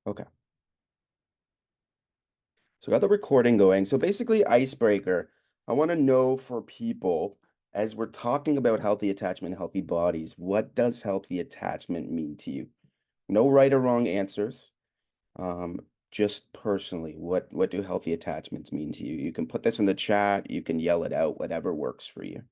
Okay. So I got the recording going. So basically, icebreaker. I want to know for people, as we're talking about healthy attachment, healthy bodies, what does healthy attachment mean to you? No right or wrong answers. Um, just personally, what do healthy attachments mean to you? You can put this in the chat, you can yell it out, whatever works for you.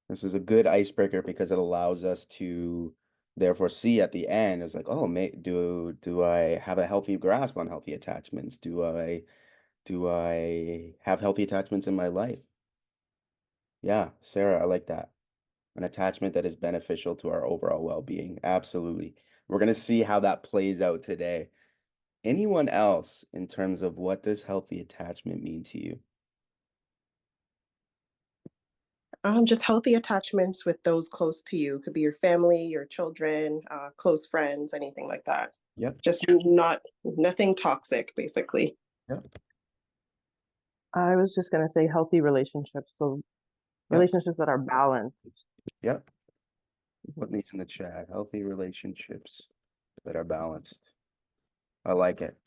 This is a good icebreaker because it allows us to therefore see at the end, it's like, oh, do I have a healthy grasp on healthy attachments? Do I have healthy attachments in my life? Yeah, Sarah, I like that. An attachment that is beneficial to our overall well-being. Absolutely. We're going to see how that plays out today. Anyone else in terms of what does healthy attachment mean to you? Just healthy attachments with those close to you. Could be your family, your children, close friends, anything like that. Yep. Just not nothing toxic, basically. Yep. I was just going to say healthy relationships. So Yep. relationships that are balanced. Yep. What needs in the chat? Healthy relationships that are balanced. I like it.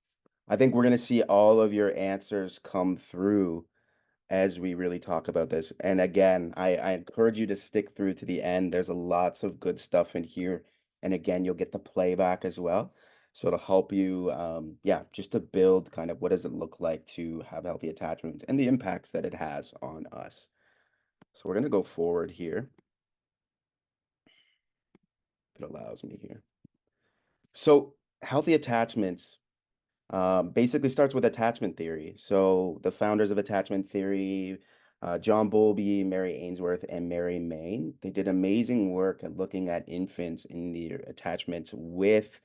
I think we're going to see all of your answers come through as we really talk about this. And again, I encourage you to stick through to the end. There's a lots of good stuff in here. And again, you'll get the playback as well. So to help you, yeah, just to build kind of what does it look like to have healthy attachments and the impacts that it has on us. So we're going to go forward here. If it allows me here. So healthy attachments basically starts with attachment theory. So the founders of attachment theory, John Bowlby, Mary Ainsworth, and Mary Main, they did amazing work at looking at infants in their attachments with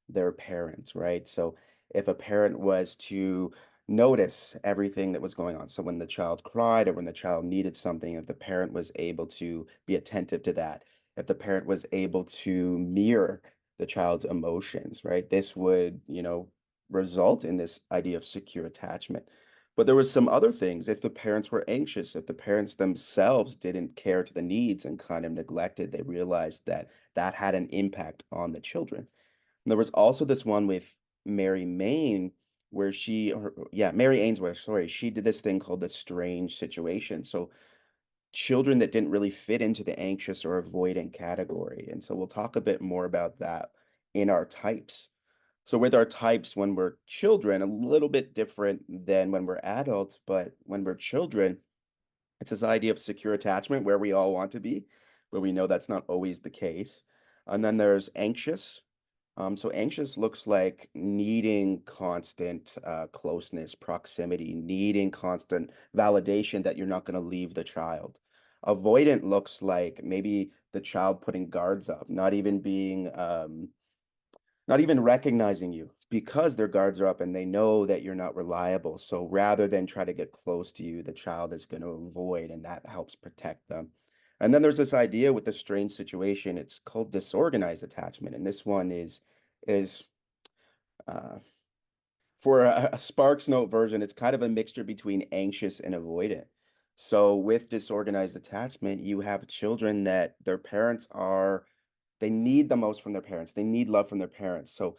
their parents, right? So if a parent was to notice everything that was going on, so when the child cried or when the child needed something, if the parent was able to be attentive to that, if the parent was able to mirror the child's emotions, right? This would, result in this idea of secure attachment. But there was some other things. If the parents were anxious, if the parents themselves didn't care to the needs and kind of neglected, they realized that that had an impact on the children. And there was also this one with Mary Main where yeah, Mary Ainsworth, sorry, she did this thing called the strange situation. So children that didn't really fit into the anxious or avoidant category. And so we'll talk a bit more about that in our types. So with our types, when we're children, a little bit different than when we're adults, but when we're children, it's this idea of secure attachment where we all want to be, but we know that's not always the case. And then there's anxious. So anxious looks like needing constant closeness, proximity, needing constant validation that you're not going to leave the child. Avoidant looks like maybe the child putting guards up, not even recognizing you because their guards are up and they know that you're not reliable. So rather than try to get close to you, the child is going to avoid, and that helps protect them. And then there's this idea with the strange situation. It's called disorganized attachment, and this one is uh, for a Sparks Note version. It's kind of a mixture between anxious and avoidant. So with disorganized attachment, you have children that their parents are they need the most from their parents. They need love from their parents. So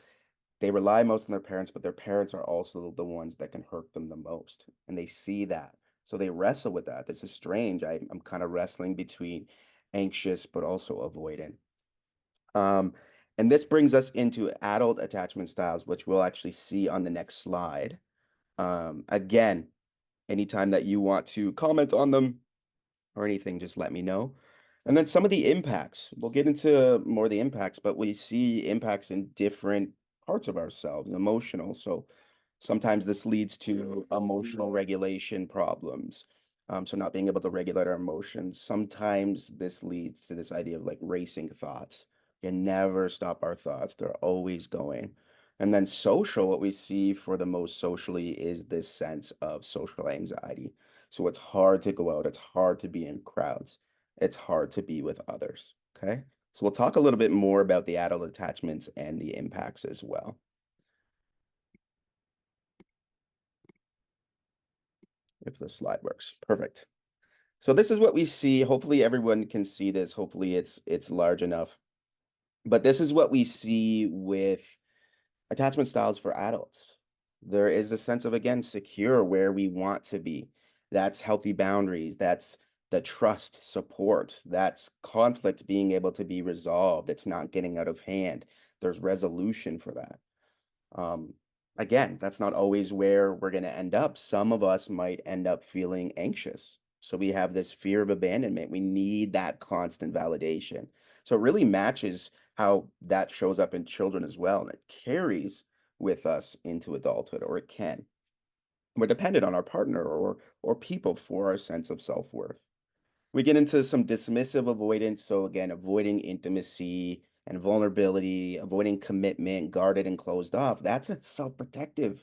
they rely most on their parents, but their parents are also the ones that can hurt them the most. And they see that. So they wrestle with that. This is strange. I'm kind of wrestling between anxious but also avoidant. Um, and this brings us into adult attachment styles, which we'll actually see on the next slide. Again, anytime that you want to comment on them or anything, just let me know. And then some of the impacts. We'll get into more of the impacts, but we see impacts in different parts of ourselves, emotional. So sometimes this leads to emotional regulation problems. So not being able to regulate our emotions. Sometimes this leads to this idea of like racing thoughts. We can never stop our thoughts. They're always going. And then social, what we see for the most socially is this sense of social anxiety. So it's hard to go out. It's hard to be in crowds. It's hard to be with others. Okay. So we'll talk a little bit more about the adult attachments and the impacts as well. If the slide works. Perfect. So this is what we see. Hopefully everyone can see this. Hopefully it's large enough. But this is what we see with attachment styles for adults. There is a sense of, again, secure where we want to be. That's healthy boundaries. That's the trust, support. That's conflict being able to be resolved. It's not getting out of hand. There's resolution for that. Um, Again, that's not always where we're going to end up. Some of us might end up feeling anxious. So we have this fear of abandonment. We need that constant validation. So it really matches how that shows up in children as well. And it carries with us into adulthood, or it can. We're dependent on our partner or people for our sense of self-worth. We get into some dismissive avoidance. So again, avoiding intimacy and vulnerability, avoiding commitment, guarded and closed off. That's a self-protective.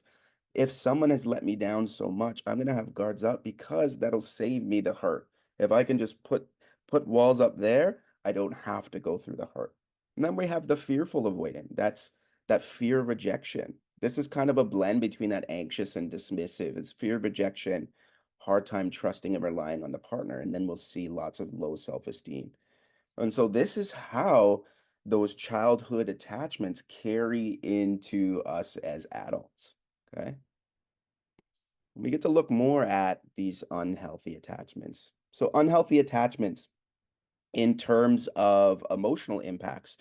If someone has let me down so much, I'm gonna have guards up because that'll save me the hurt. If I can just put walls up there, I don't have to go through the hurt. And then we have the fearful avoidant. That's that fear of rejection. This is kind of a blend between that anxious and dismissive. It's fear of rejection, hard time trusting and relying on the partner, and then we'll see lots of low self-esteem. And so this is how those childhood attachments carry into us as adults. Okay. We get to look more at these unhealthy attachments. So, unhealthy attachments in terms of emotional impacts,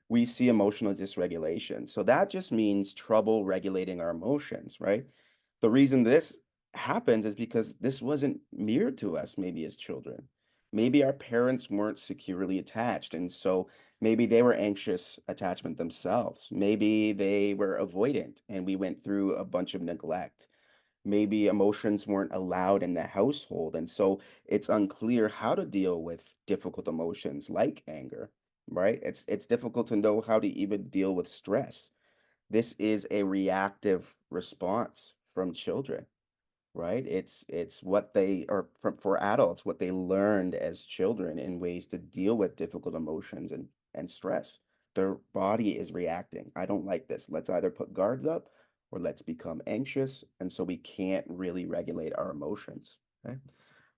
we see emotional dysregulation. So that just means trouble regulating our emotions, right? The reason this happens is because this wasn't mirrored to us maybe as children. Maybe our parents weren't securely attached. And so maybe they were anxious attachment themselves. Maybe they were avoidant and we went through a bunch of neglect. Maybe emotions weren't allowed in the household, and so it's unclear how to deal with difficult emotions like anger, right? It's difficult to know how to even deal with stress. This is a reactive response from children, right? It's what they or for adults, what they learned as children in ways to deal with difficult emotions and stress. Their body is reacting. I don't like this. Let's either put guards up or let's become anxious. And so we can't really regulate our emotions. Okay.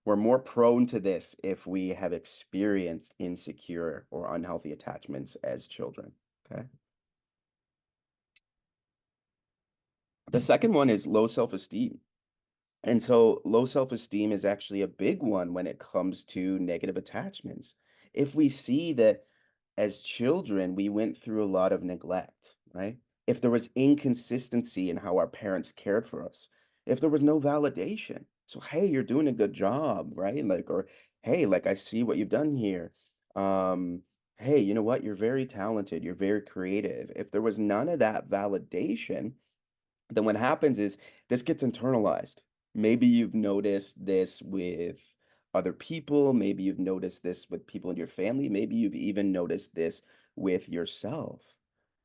We're more prone to this if we have experienced insecure or unhealthy attachments as children. Okay. The second one is low self-esteem. And so low self-esteem is actually a big one when it comes to negative attachments. If we see that as children, we went through a lot of neglect, right? If there was inconsistency in how our parents cared for us, if there was no validation. So, hey, you're doing a good job, right? Like, or hey, like I see what you've done here. Um, hey, you know what? You're very talented, you're very creative. If there was none of that validation, then what happens is this gets internalized. Maybe you've noticed this with other people. Maybe you've noticed this with people in your family. Maybe you've even noticed this with yourself,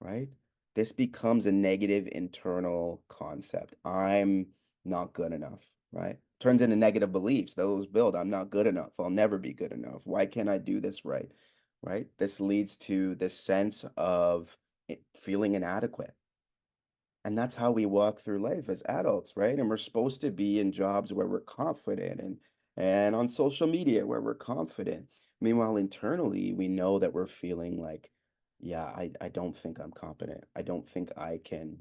right? This becomes a negative internal concept. I'm not good enough, right? Turns into negative beliefs. Those build, I'm not good enough. I'll never be good enough. Why can't I do this right? Right? This leads to this sense of feeling inadequate, and that's how we walk through life as adults, right? And we're supposed to be in jobs where we're confident and on social media where we're confident. Meanwhile, internally, we know that we're feeling like, yeah, I don't think I'm competent. I don't think I can,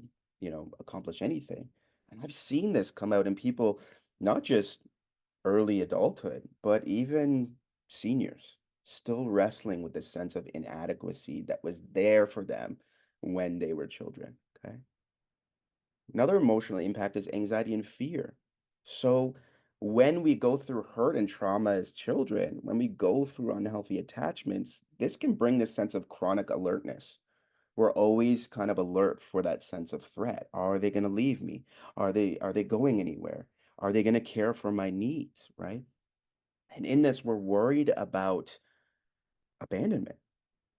accomplish anything. And I've seen this come out in people, not just early adulthood, but even seniors still wrestling with this sense of inadequacy that was there for them when they were children. Okay. Another emotional impact is anxiety and fear. So, when we go through hurt and trauma as children, when we go through unhealthy attachments, this can bring this sense of chronic alertness. We're always kind of alert for that sense of threat. Are they going to leave me? Are they going anywhere? Are they going to care for my needs, right? And in this, we're worried about abandonment.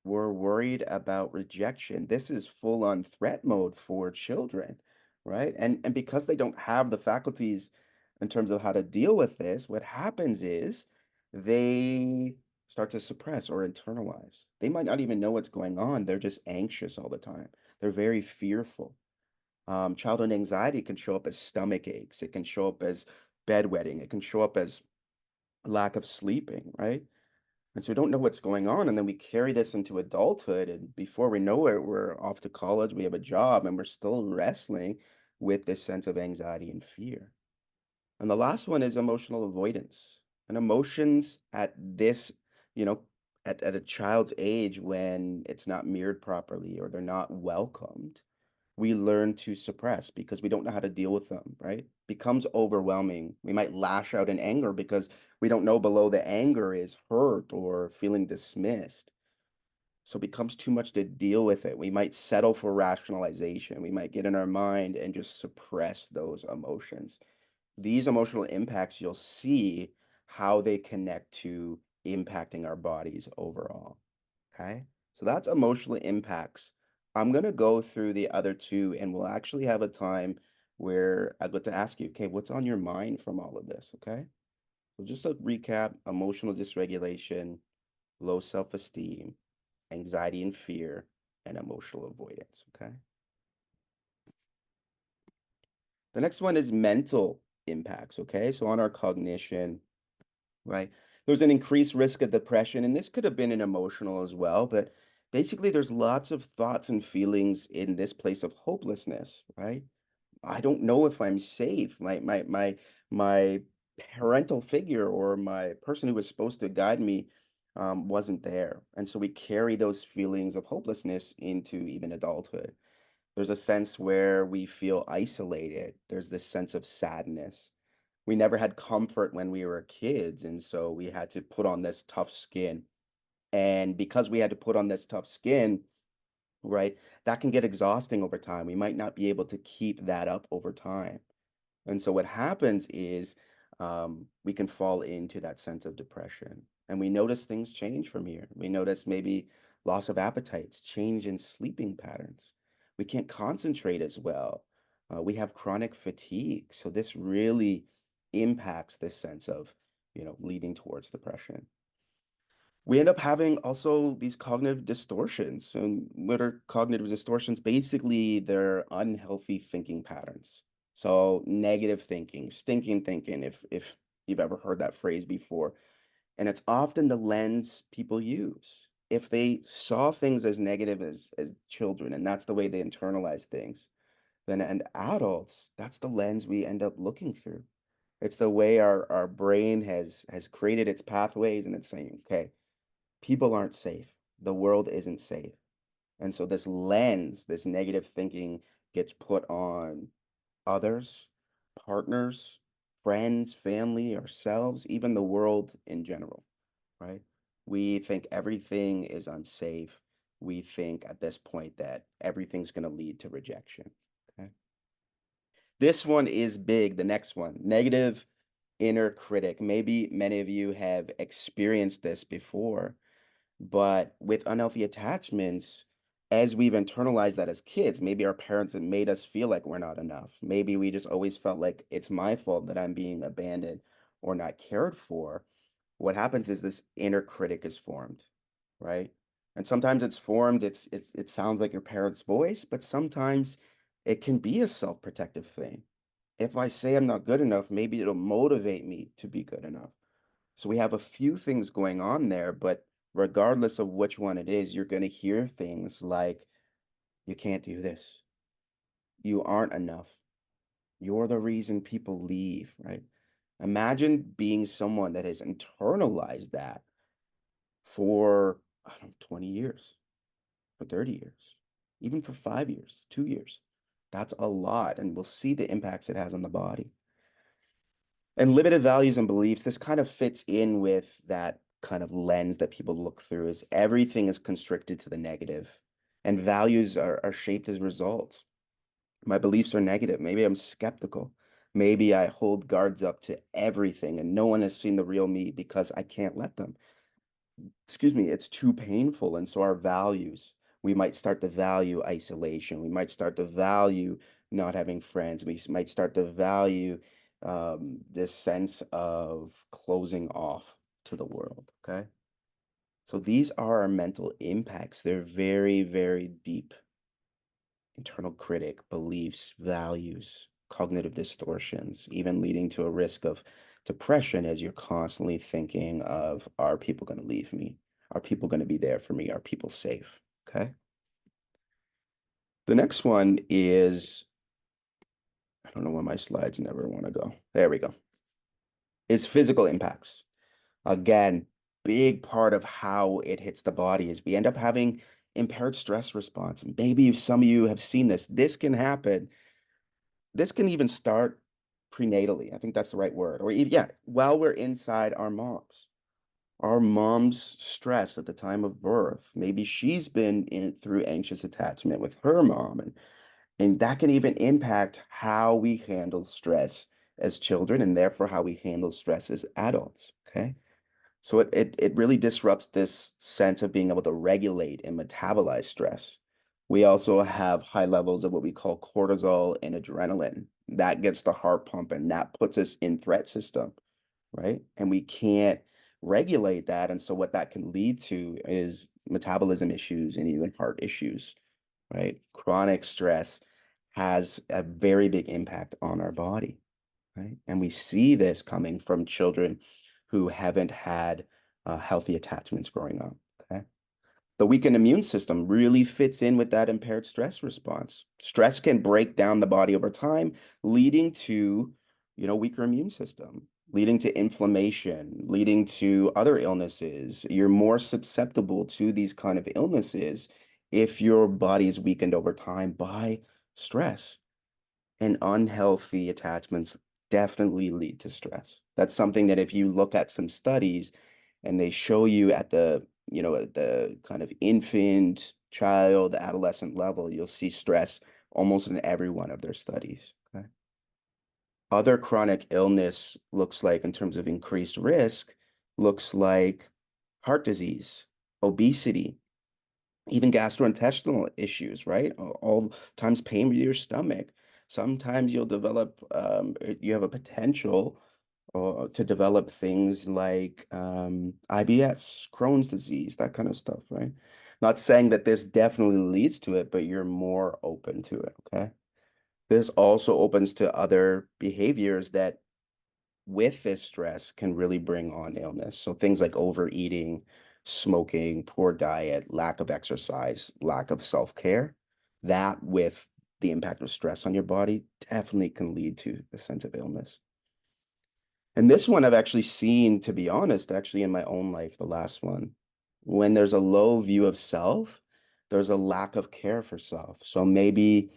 We're worried about rejection. This is full on threat mode for children, right? And because they don't have the faculties in terms of how to deal with this, what happens is they start to suppress or internalize. They might not even know what's going on. They're just anxious all the time. They're very fearful. Childhood anxiety can show up as stomach aches. It can show up as bedwetting. It can show up as lack of sleeping, right? And so we don't know what's going on. And then we carry this into adulthood. And before we know it, we're off to college, we have a job, and we're still wrestling with this sense of anxiety and fear. And the last one is emotional avoidance. And emotions at this, you know, at a child's age when it's not mirrored properly or they're not welcomed, we learn to suppress because we don't know how to deal with them, right? Becomes overwhelming. We might lash out in anger because we don't know below the anger is hurt or feeling dismissed. So it becomes too much to deal with it. We might settle for rationalization. We might get in our mind and just suppress those emotions. These emotional impacts, you'll see how they connect to impacting our bodies overall. Okay. So that's emotional impacts. I'm going to go through the other two and we'll actually have a time where I get to ask you, okay, what's on your mind from all of this? Okay. So just a recap: emotional dysregulation, low self esteem, anxiety and fear, and emotional avoidance. Okay. The next one is mental impacts. Okay. So on our cognition, right? There's an increased risk of depression, and this could have been an emotional as well, but basically there's lots of thoughts and feelings in this place of hopelessness, right? I don't know if I'm safe. My parental figure or my person who was supposed to guide me wasn't there. And so we carry those feelings of hopelessness into even adulthood. There's a sense where we feel isolated. There's this sense of sadness. We never had comfort when we were kids, and so we had to put on this tough skin. And because we had to put on this tough skin, right, that can get exhausting over time. We might not be able to keep that up over time. And so what happens is we can fall into that sense of depression. And we notice things change from here. We notice maybe loss of appetites, change in sleeping patterns. We can't concentrate as well. We have chronic fatigue. So this really impacts this sense of, leading towards depression. We end up having also these cognitive distortions. And what are cognitive distortions? Basically, they're unhealthy thinking patterns. So negative thinking, stinking thinking, if you've ever heard that phrase before. And it's often the lens people use. If they saw things as negative as children, and that's the way they internalize things, then and adults, that's the lens we end up looking through. It's the way our brain has created its pathways, and it's saying, okay, people aren't safe. The world isn't safe. And so this lens, this negative thinking gets put on others, partners, friends, family, ourselves, even the world in general, right? We think everything is unsafe. We think at this point that everything's going to lead to rejection. Okay. This one is big. The next one, negative inner critic. Maybe many of you have experienced this before. But with unhealthy attachments, as we've internalized that as kids, maybe our parents have made us feel like we're not enough. Maybe we just always felt like it's my fault that I'm being abandoned or not cared for. What happens is this inner critic is formed, right? And sometimes it's formed, it sounds like your parents' voice, but sometimes it can be a self-protective thing. If I say I'm not good enough, maybe it'll motivate me to be good enough. So we have a few things going on there, but regardless of which one it is, you're going to hear things like, you can't do this. You aren't enough. You're the reason people leave, right? Imagine being someone that has internalized that for, I don't know, 20 years, for 30 years, even for 5 years, 2 years. That's a lot. And we'll see the impacts it has on the body. And limited values and beliefs, this kind of fits in with that kind of lens that people look through is everything is constricted to the negative and values are shaped as results. My beliefs are negative. Maybe I'm skeptical. Maybe I hold guards up to everything and no one has seen the real me because I can't let them. Excuse me, it's too painful. And so our values, we might start to value isolation. We might start to value not having friends. Might start to value this sense of closing off to the world. Okay. So these are our mental impacts. They're very, very deep. Internal critic, beliefs, values, cognitive distortions, even leading to a risk of depression as you're constantly thinking of, are people going to leave me? Are people going to be there for me? Are people safe? Okay. The next one is, I don't know where my slides never want to go. There we go. Is physical impacts. Again, big part of how it hits the body is we end up having impaired stress response. Maybe some of you have seen this. This can even start prenatally. I think that's the right word. Or even, yeah, while we're inside our moms. Our mom's stress at the time of birth. Maybe she's been through anxious attachment with her mom, and that can even impact how we handle stress as children and therefore how we handle stress as adults. Okay. So it really disrupts this sense of being able to regulate and metabolize stress. We also have high levels of what we call cortisol and adrenaline. That gets the heart pumping. That puts us in threat system, right? And we can't regulate that. And so what that can lead to is metabolism issues and even heart issues, right? Chronic stress has a very big impact on our body, right? And we see this coming from children who haven't had healthy attachments growing up, okay? The weakened immune system really fits in with that impaired stress response. Stress can break down the body over time, leading to, weaker immune system, leading to inflammation, leading to other illnesses. You're more susceptible to these kind of illnesses if your body is weakened over time by stress. And unhealthy attachments definitely lead to stress. That's something that if you look at some studies and they show you at the kind of infant, child, adolescent level, you'll see stress almost in every one of their studies. Okay. Other chronic illness looks like, in terms of increased risk, looks like heart disease, obesity, even gastrointestinal issues, right? All times pain with your stomach. Sometimes you'll develop, you have a potential to develop things like IBS, Crohn's disease, that kind of stuff, right? Not saying that this definitely leads to it, but you're more open to it, okay? This also opens to other behaviors that with this stress can really bring on illness. So things like overeating, smoking, poor diet, lack of exercise, lack of self-care, that with the impact of stress on your body definitely can lead to a sense of illness. And this one I've actually seen, to be honest, actually in my own life, the last one. When there's a low view of self, there's a lack of care for self. So maybe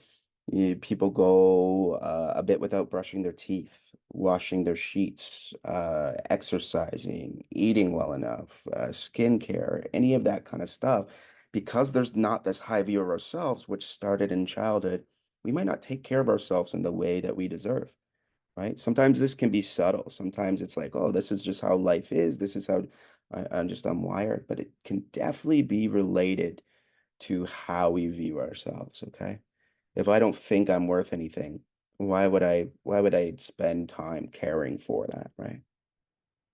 people go a bit without brushing their teeth, washing their sheets, exercising, eating well enough, skincare, any of that kind of stuff. Because there's not this high view of ourselves, which started in childhood, we might not take care of ourselves in the way that we deserve, right? Sometimes this can be subtle. Sometimes it's like, oh, this is just how life is. This is how I'm wired. But it can definitely be related to how we view ourselves. Okay. If I don't think I'm worth anything, why would I spend time caring for that, right?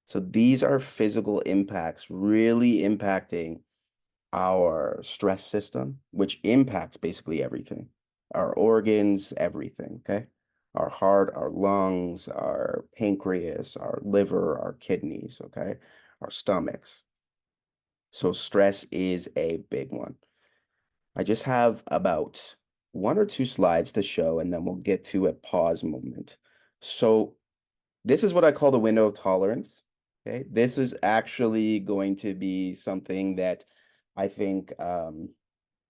So these are physical impacts really impacting our stress system, which impacts basically everything, our organs, everything, okay? Our heart, our lungs, our pancreas, our liver, our kidneys, okay? Our stomachs. So stress is a big one. I just have about one or two slides to show, and then we'll get to a pause moment. So this is what I call the window of tolerance. Okay, this is actually going to be something that I think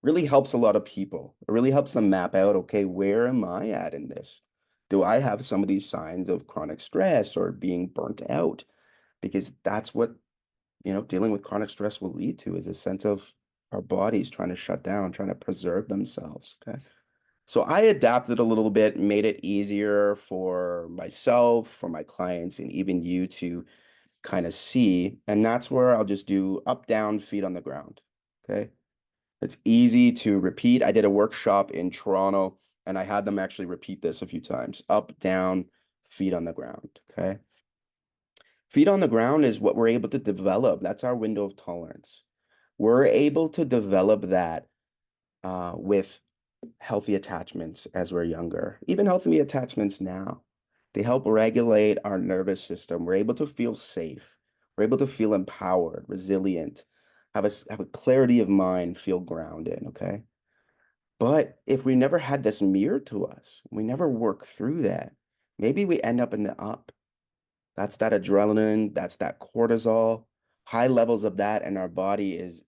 really helps a lot of people. It really helps them map out, okay, where am I at in this? Do I have some of these signs of chronic stress or being burnt out? Because that's what, dealing with chronic stress will lead to, is a sense of our bodies trying to shut down, trying to preserve themselves. Okay. So I adapted a little bit, made it easier for myself, for my clients, and even you to kind of see. And that's where I'll just do up, down, feet on the ground. Okay. It's easy to repeat. I did a workshop in Toronto and I had them actually repeat this a few times. Up, down, feet on the ground. Okay. Feet on the ground is what we're able to develop. That's our window of tolerance. We're able to develop that with healthy attachments as we're younger, even healthy attachments now. They help regulate our nervous system. We're able to feel safe. We're able to feel empowered, resilient, have a clarity of mind, feel grounded, okay? But if we never had this mirror to us, we never work through that, maybe we end up in the up. That's that adrenaline, that's that cortisol. High levels of that in our body is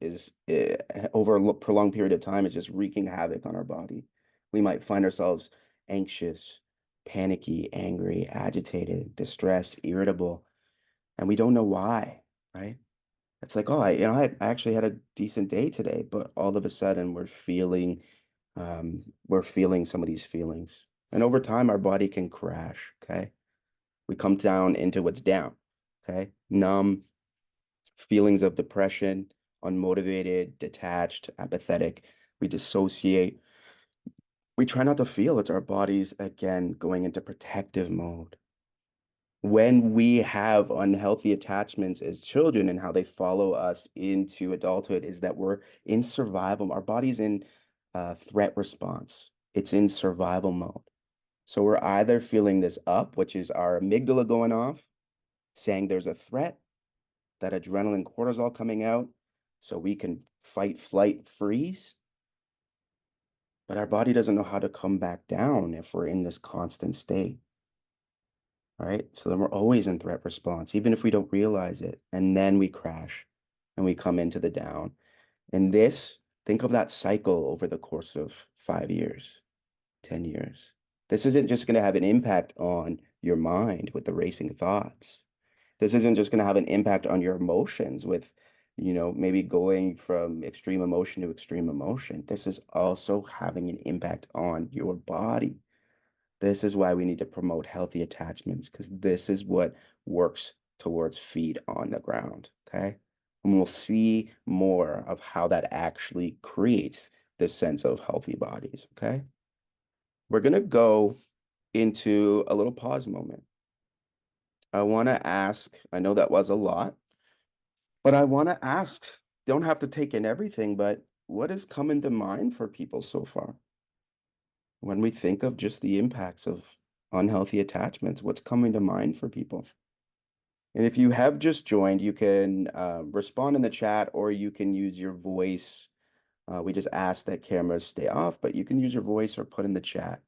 over a prolonged period of time is just wreaking havoc on our body. We might find ourselves anxious, panicky, angry, agitated, distressed, irritable, and we don't know why, right? It's like, oh, I actually had a decent day today, but all of a sudden we're feeling some of these feelings. And over time, our body can crash, okay? We come down into what's down, okay? Numb, feelings of depression, unmotivated, detached, apathetic. We dissociate. We try not to feel. It's our bodies, again, going into protective mode. When we have unhealthy attachments as children and how they follow us into adulthood is that we're in survival. Our body's in threat response. It's in survival mode. So we're either feeling this up, which is our amygdala going off, saying there's a threat, that adrenaline cortisol coming out, so we can fight, flight, freeze. But our body doesn't know how to come back down if we're in this constant state, right? So then we're always in threat response, even if we don't realize it. And then we crash and we come into the down. And this, think of that cycle over the course of 5 years, 10 years. This isn't just going to have an impact on your mind with the racing thoughts. This isn't just going to have an impact on your emotions with, maybe going from extreme emotion to extreme emotion. This is also having an impact on your body. This is why we need to promote healthy attachments because this is what works towards feet on the ground. Okay. And we'll see more of how that actually creates this sense of healthy bodies. Okay. We're going to go into a little pause moment. I want to ask, I know that was a lot, but I want to ask, don't have to take in everything, but what has come into mind for people so far? When we think of just the impacts of unhealthy attachments, what's coming to mind for people? And if you have just joined, you can respond in the chat or you can use your voice. We just ask that cameras stay off, but you can use your voice or put in the chat.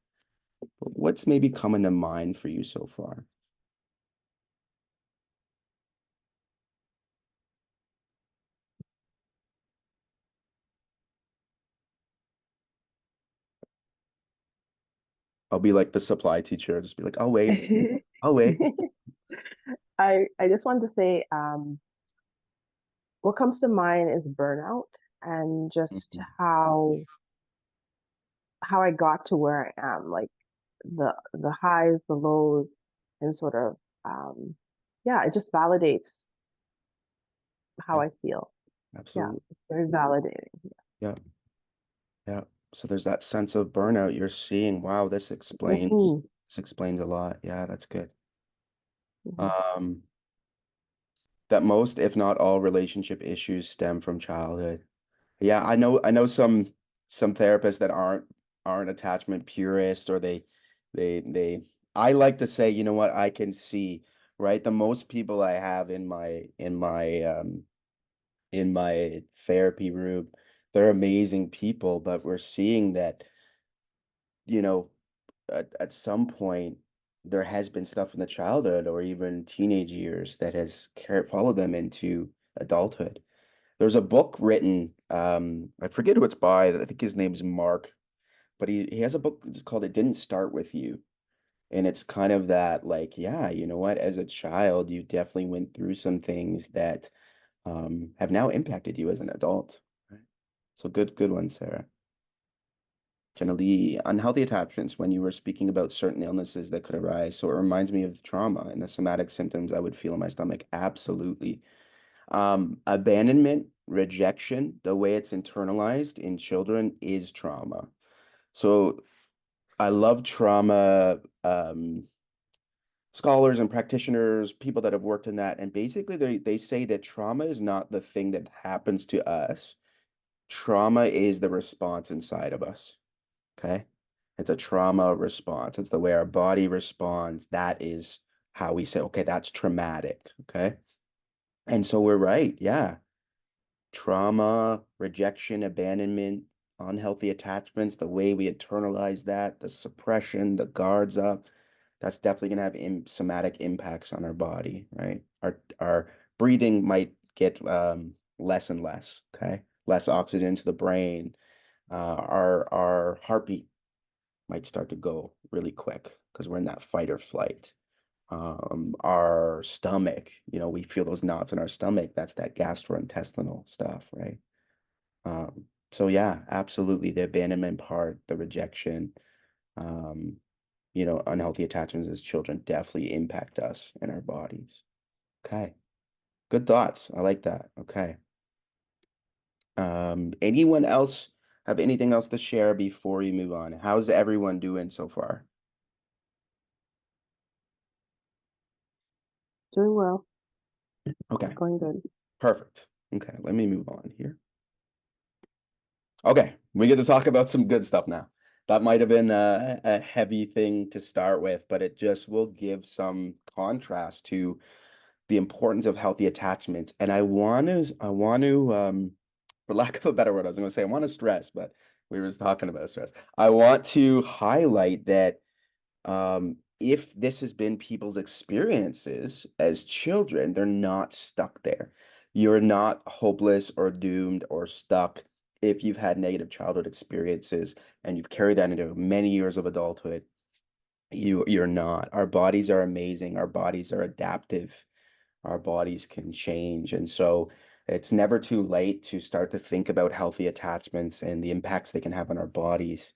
But what's maybe coming to mind for you so far? I'll be like the supply teacher. I'll just be like, I'll wait. I'll wait. I just wanted to say, what comes to mind is burnout and just Mhm. how I got to where I am, like the highs, the lows, and sort of yeah, it just validates how Yeah, I feel. Yeah, absolutely. it's very validating. Yeah. Yeah. So there's that sense of burnout you're seeing. Wow, Hmm. this explains a lot. Yeah, that's good. Hmm. Um, that most, if not all, relationship issues stem from childhood. Yeah, I know some therapists that aren't attachment purists or they I like to say, you know what, I can see, right? The most people I have in my therapy room, they're amazing people, but we're seeing that, you know, at some point there has been stuff in the childhood or even teenage years that has followed them into adulthood. There's a book written, I forget who it's by. I think his name's Mark, but he has a book that's called It Didn't Start With You. And it's kind of that, like, yeah, you know what, as a child, you definitely went through some things that have now impacted you as an adult. Right. So good one, Sarah. Generally, unhealthy attachments when you were speaking about certain illnesses that could arise. So it reminds me of trauma and the somatic symptoms I would feel in my stomach. Absolutely. Abandonment, rejection, the way it's internalized in children is trauma. So I love trauma scholars and practitioners, people that have worked in that, and basically they say that trauma is not the thing that happens to us. Trauma is the response inside of us. Okay. It's a trauma response. It's the way our body responds. That is how we say, okay, that's traumatic. Okay. And so we're right. Yeah. Trauma, rejection, abandonment, unhealthy attachments, the way we internalize that, the suppression, the guards up, that's definitely going to have somatic impacts on our body, right? Our breathing might get less and less, okay? Less oxygen to the brain. Our heartbeat might start to go really quick because we're in that fight or flight. Our stomach, we feel those knots in our stomach. That's that gastrointestinal stuff, right? So yeah, absolutely. The abandonment part, the rejection, um, unhealthy attachments as children definitely impact us and our bodies. Okay. Good thoughts. I like that. Okay. Anyone else have anything else to share before we move on? How's everyone doing so far? Doing well. It's Okay. going good. Perfect. Okay, let me move on here. Okay, we get to talk about some good stuff now. That might have been a heavy thing to start with, but it just will give some contrast to the importance of healthy attachments. And I want to, for lack of a better word, I was going to say I want to stress, but we were just talking about stress. I want to highlight that if this has been people's experiences as children, they're not stuck there. You're not hopeless or doomed or stuck if you've had negative childhood experiences and you've carried that into many years of adulthood. You're not. Our bodies are amazing. Our bodies are adaptive. Our bodies can change. And so it's never too late to start to think about healthy attachments and the impacts they can have on our bodies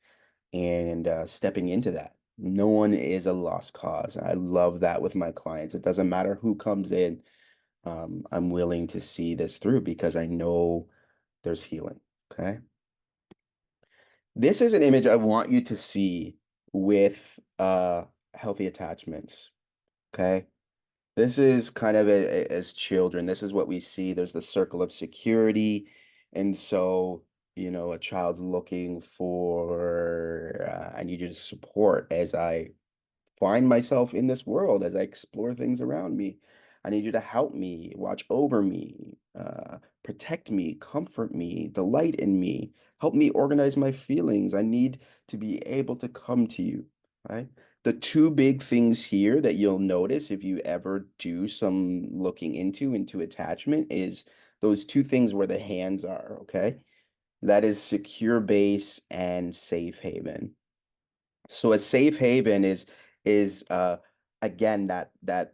and stepping into that. No one is a lost cause. I love that with my clients. It doesn't matter who comes in. I'm willing to see this through because I know there's healing. Okay. This is an image I want you to see with healthy attachments. Okay. This is kind of as children, this is what we see. There's the circle of security. And so, a child's looking for, I need you to support as I find myself in this world, as I explore things around me. I need you to help me, watch over me, protect me, comfort me, delight in me, help me organize my feelings. I need to be able to come to you, right? The two big things here that you'll notice if you ever do some looking into attachment is those two things where the hands are, okay? That is secure base and safe haven. So a safe haven is again that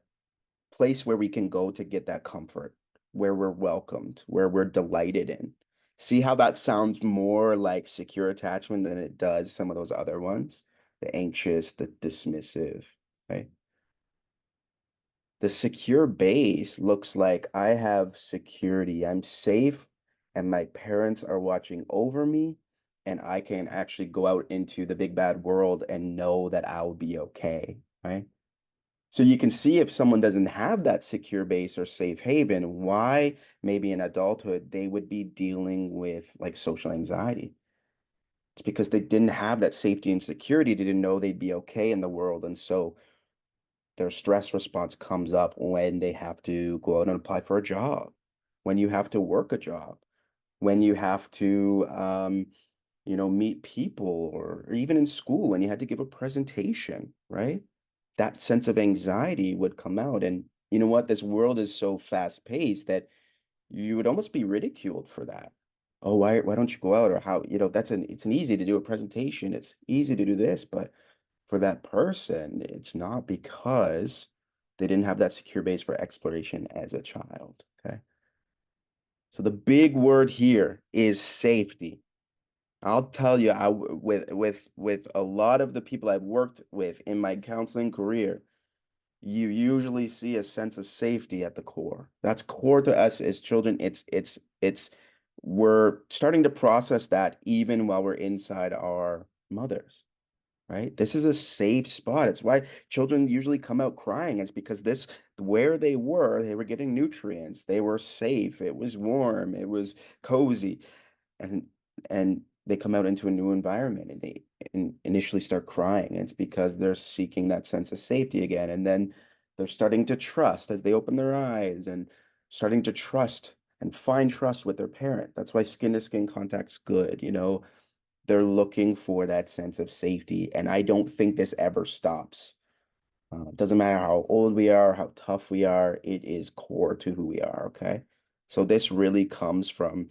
place where we can go to get that comfort, where we're welcomed, where we're delighted in. See how that sounds more like secure attachment than it does some of those other ones? The anxious, the dismissive, right? The secure base looks like I have security. I'm safe and my parents are watching over me and I can actually go out into the big bad world and know that I'll be okay, right? So you can see if someone doesn't have that secure base or safe haven, why maybe in adulthood they would be dealing with like social anxiety. It's because they didn't have that safety and security, they didn't know they'd be okay in the world. And so their stress response comes up when they have to go out and apply for a job, when you have to work a job, when you have to meet people or even in school when you had to give a presentation, right? That sense of anxiety would come out. And you know what? This world is so fast paced that you would almost be ridiculed for that. Oh, why don't you go out? Or how, it's an easy to do a presentation. It's easy to do this, but for that person, it's not because they didn't have that secure base for exploration as a child. Okay. So the big word here is safety. I'll tell you, with a lot of the people I've worked with in my counseling career, you usually see a sense of safety at the core. That's core to us as children. It's we're starting to process that even while we're inside our mothers. right? This is a safe spot. It's why children usually come out crying. It's because this where they were getting nutrients. They were safe. It was warm. It was cozy. And they come out into a new environment and they initially start crying. It's because they're seeking that sense of safety again. And then they're starting to trust as they open their eyes and starting to trust and find trust with their parent. That's why skin to skin contact's good, you know. They're looking for that sense of safety, and I don't think this ever stops. It doesn't matter how old we are, how tough we are, it is core to who we are, okay? So this really comes from,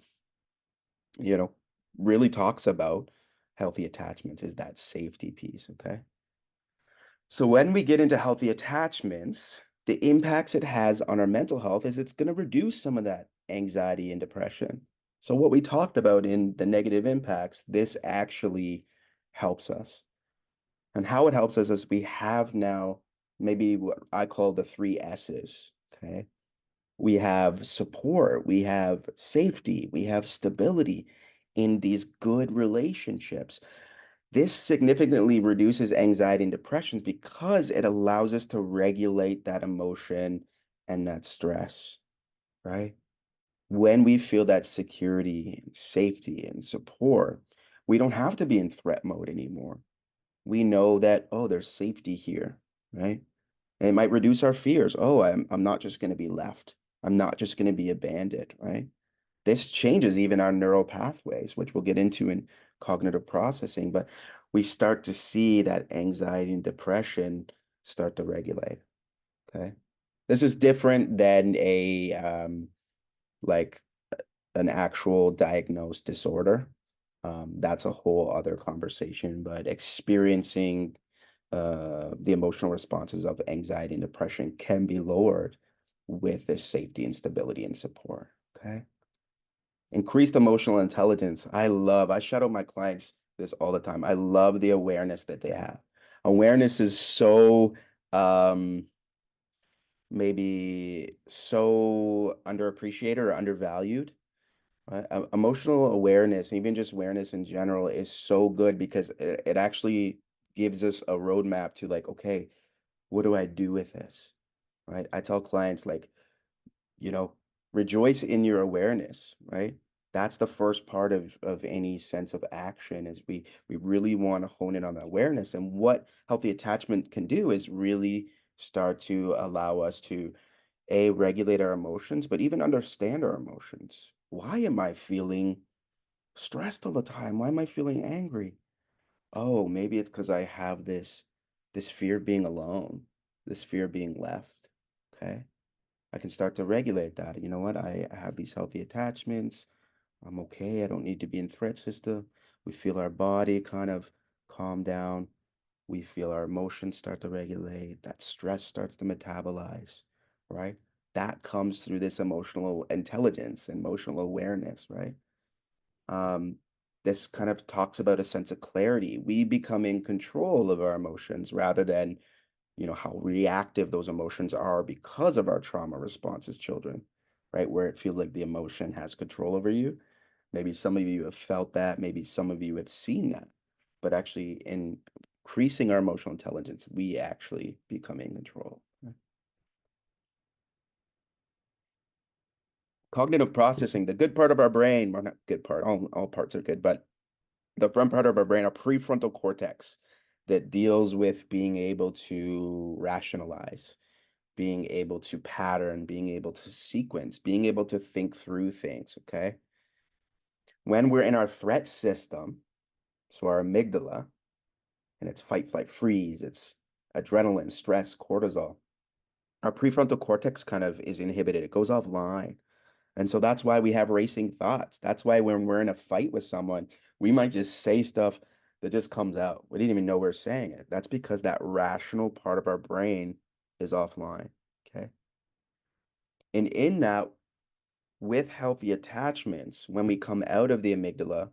you know, really talks about healthy attachments is that safety piece, okay? So when we get into healthy attachments, the impacts it has on our mental health is it's going to reduce some of that anxiety and depression. So what we talked about in the negative impacts, this actually helps us. And how it helps us is we have now maybe what I call the three S's, okay? We have support, we have safety, we have stability in these good relationships. This significantly reduces anxiety and depressions because it allows us to regulate that emotion and that stress, right? When we feel that security and safety and support, we don't have to be in threat mode anymore. We know that, oh, there's safety here, right? And it might reduce our fears. Oh, I'm not just going to be left. I'm not just going to be abandoned, right? This changes even our neural pathways, which we'll get into in cognitive processing, but we start to see that anxiety and depression start to regulate. Okay. This is different than a like an actual diagnosed disorder. That's a whole other conversation, but experiencing the emotional responses of anxiety and depression can be lowered with this safety and stability and support. Okay. Increased emotional intelligence. I shadow my clients this all the time. I love the awareness that they have. Awareness is so maybe so underappreciated or undervalued. Emotional awareness, even just awareness in general, is so good because it actually gives us a roadmap to like, okay, what do I do with this? Right? I tell clients like, you know, rejoice in your awareness, right? That's the first part of any sense of action is we really want to hone in on that awareness. And what healthy attachment can do is really start to allow us to regulate our emotions, but even understand our emotions. Why am I feeling stressed all the time? Why am I feeling angry? Oh, maybe it's because I have this fear of being alone, this fear of being left. Okay. I can start to regulate that. You know what? I have these healthy attachments. I'm okay. I don't need to be in threat system. We feel our body kind of calm down. We feel our emotions start to regulate. That stress starts to metabolize, right? That comes through this emotional intelligence, emotional awareness, right? Um, this kind of talks about a sense of clarity. We become in control of our emotions rather than how reactive those emotions are because of our trauma response as children, right? Where it feels like the emotion has control over you. Maybe some of you have felt that, maybe some of you have seen that, but actually in increasing our emotional intelligence, we actually become in control. Right? Cognitive processing, the good part of our brain, well, not good part, all parts are good, but the front part of our brain, our prefrontal cortex that deals with being able to rationalize, being able to pattern, being able to sequence, being able to think through things, okay? When we're in our threat system, so our amygdala, and it's fight, flight, freeze, it's adrenaline, stress, cortisol, our prefrontal cortex kind of is inhibited. It goes offline. And so that's why we have racing thoughts. That's why when we're in a fight with someone, we might just say stuff that just comes out. We didn't even know we're saying it. That's because that rational part of our brain is offline, okay? And in that, with healthy attachments, when we come out of the amygdala,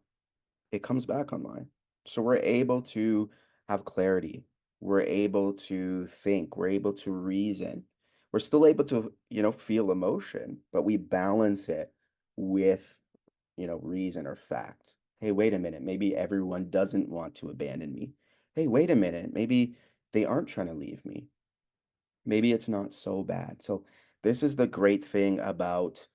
it comes back online. So we're able to have clarity. We're able to think. We're able to reason. We're still able to, feel emotion, but we balance it with, reason or fact. Hey, wait a minute. Maybe everyone doesn't want to abandon me. hey, wait a minute, maybe they aren't trying to leave me. Maybe it's not so bad. So this is the great thing about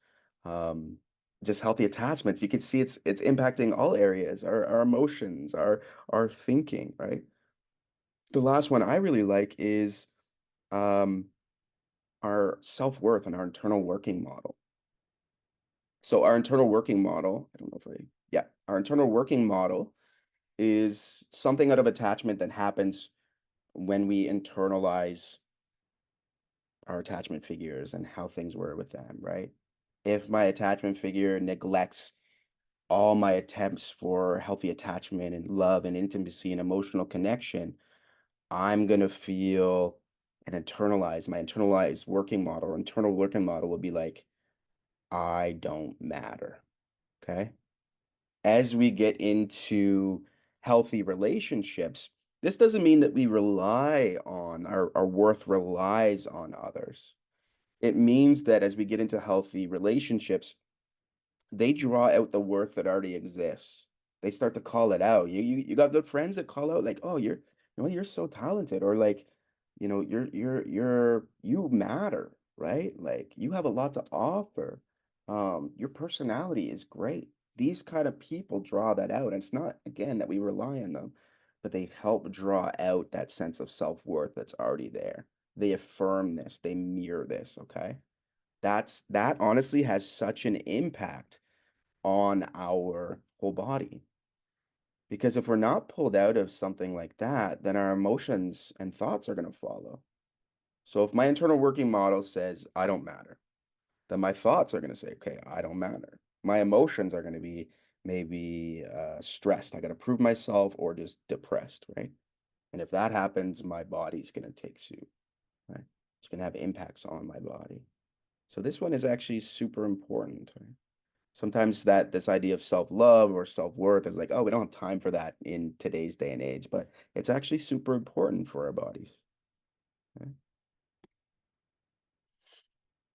um, just healthy attachments. You can see it's impacting all areas, our emotions, our thinking, right? The last one I really like is um, our self-worth and our internal working model. So our internal working model, I don't know if yeah, our internal working model is something out of attachment that happens when we internalize our attachment figures and how things were with them, right? If my attachment figure neglects all my attempts for healthy attachment and love and intimacy and emotional connection, I'm going to feel and internalize my internalized working model, internal working model will be like, I don't matter. Okay. As we get into healthy relationships, this doesn't mean that we rely on our worth relies on others. It means that as we get into healthy relationships, they draw out the worth that already exists. They start to call it out. You got good friends that call out like, "Oh, you're so talented," or like, you matter, right? Like you have a lot to offer. Your personality is great. These kind of people draw that out. And it's not again that we rely on them, but they help draw out that sense of self-worth that's already there. They affirm this, they mirror this, okay? That honestly has such an impact on our whole body. Because if we're not pulled out of something like that, then our emotions and thoughts are going to follow. So if my internal working model says, I don't matter, then my thoughts are going to say, okay, I don't matter. My emotions are going to be maybe stressed. I got to prove myself or just depressed, right? And if that happens, my body's going to take suit, right? It's going to have impacts on my body. So this one is actually super important, right? Sometimes that this idea of self-love or self-worth is like, oh, we don't have time for that in today's day and age, but it's actually super important for our bodies. Okay?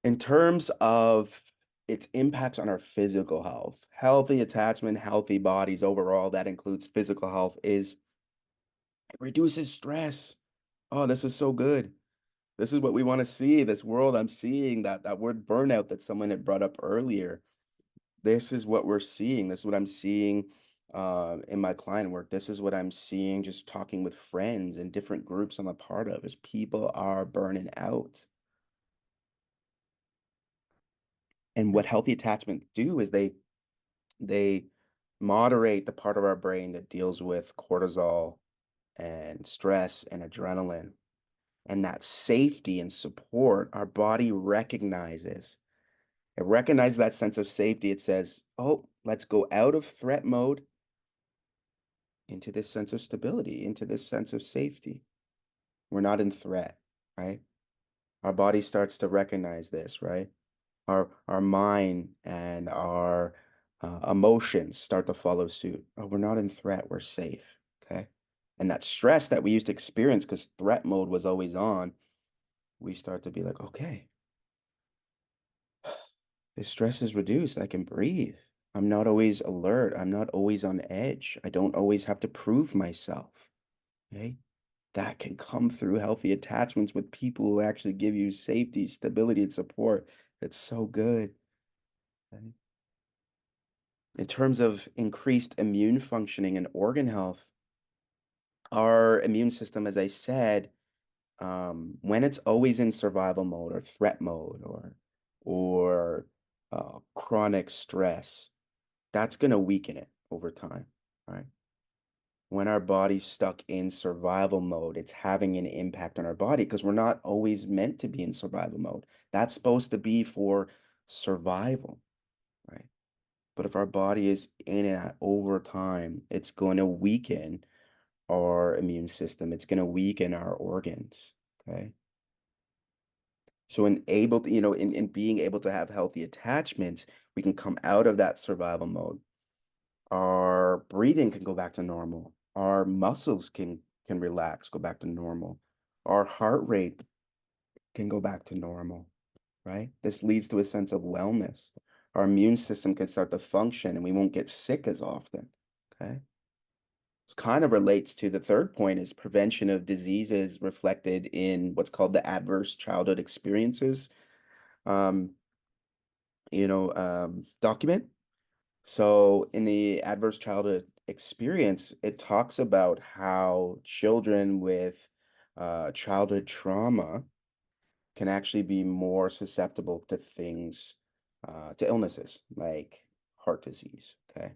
In terms of its impacts on our physical health, healthy attachment, healthy bodies overall, that includes physical health, is it reduces stress. Oh, this is so good. This is what we want to see. This world I'm seeing, that word burnout that someone had brought up earlier. This is what we're seeing. This is what I'm seeing in my client work. This is what I'm seeing just talking with friends and different groups I'm a part of is people are burning out. And what healthy attachment do is they moderate the part of our brain that deals with cortisol and stress and adrenaline. And that safety and support our body recognizes. It recognizes that sense of safety. It says, oh, let's go out of threat mode into this sense of stability, into this sense of safety. We're not in threat, right? Our body starts to recognize this, right? Our mind and our emotions start to follow suit. Oh, we're not in threat, we're safe, okay? And that stress that we used to experience because threat mode was always on, we start to be like, okay, this stress is reduced. I can breathe. I'm not always alert. I'm not always on edge. I don't always have to prove myself. Okay. That can come through healthy attachments with people who actually give you safety, stability, and support. It's so good. Okay? In terms of increased immune functioning and organ health, our immune system, as I said, when it's always in survival mode or threat mode or chronic stress, that's going to weaken it over time. Right? When our body's stuck in survival mode, it's having an impact on our body because we're not always meant to be in survival mode. That's supposed to be for survival, right? But if our body is in it over time, it's going to weaken our immune system. It's going to weaken our organs, okay? So in able to, in being able to have healthy attachments, we can come out of that survival mode. Our breathing can go back to normal. Our muscles can relax, go back to normal. Our heart rate can go back to normal, right? This leads to a sense of wellness. Our immune system can start to function and we won't get sick as often, okay? This kind of relates to the third point is prevention of diseases reflected in what's called the adverse childhood experiences um, document. So in the adverse childhood experience, it talks about how children with childhood trauma can actually be more susceptible to things, to illnesses like heart disease. Okay.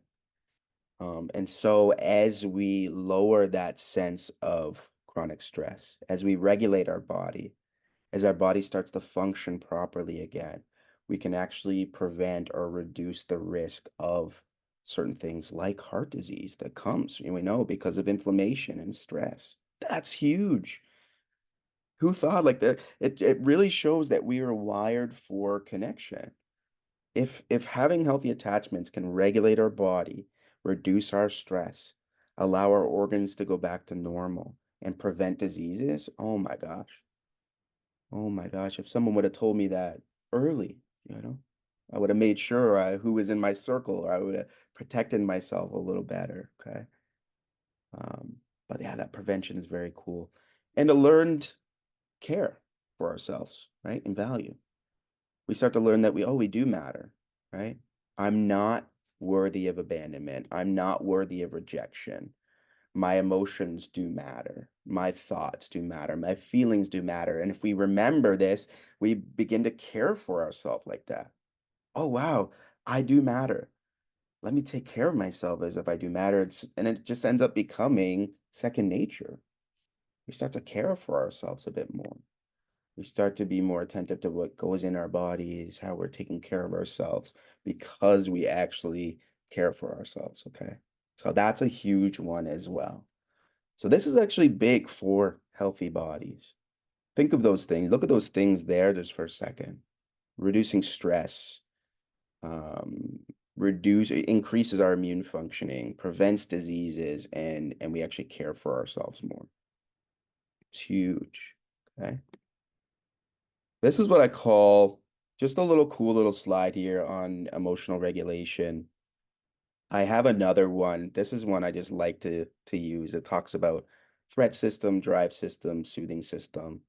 And so as we lower that sense of chronic stress, as we regulate our body, as our body starts to function properly again, we can actually prevent or reduce the risk of certain things like heart disease that comes, we know, because of inflammation and stress. That's huge. Who thought like that? It really shows that we are wired for connection. If having healthy attachments can regulate our body, reduce our stress, allow our organs to go back to normal, and prevent diseases, oh my gosh. Oh my gosh, if someone would have told me that early, I would have made sure who was in my circle, I would have protected myself a little better. Okay. But yeah, that prevention is very cool. And a learned care for ourselves, right? And value. We start to learn that we do matter, right? I'm not worthy of abandonment. I'm not worthy of rejection. My emotions do matter. My thoughts do matter. My feelings do matter. And if we remember this, we begin to care for ourselves like that. Oh, wow, I do matter. Let me take care of myself as if I do matter. And it just ends up becoming second nature. We start to care for ourselves a bit more. We start to be more attentive to what goes in our bodies, how we're taking care of ourselves, because we actually care for ourselves. Okay. So that's a huge one as well. So this is actually big for healthy bodies. Think of those things. Look at those things there just for a second. Reducing stress, um, it increases our immune functioning, prevents diseases, and we actually care for ourselves more. It's huge. Okay. This is what I call just a little cool little slide here on emotional regulation. I have another one. This is one I just like to use. It talks about threat system, drive system, soothing system.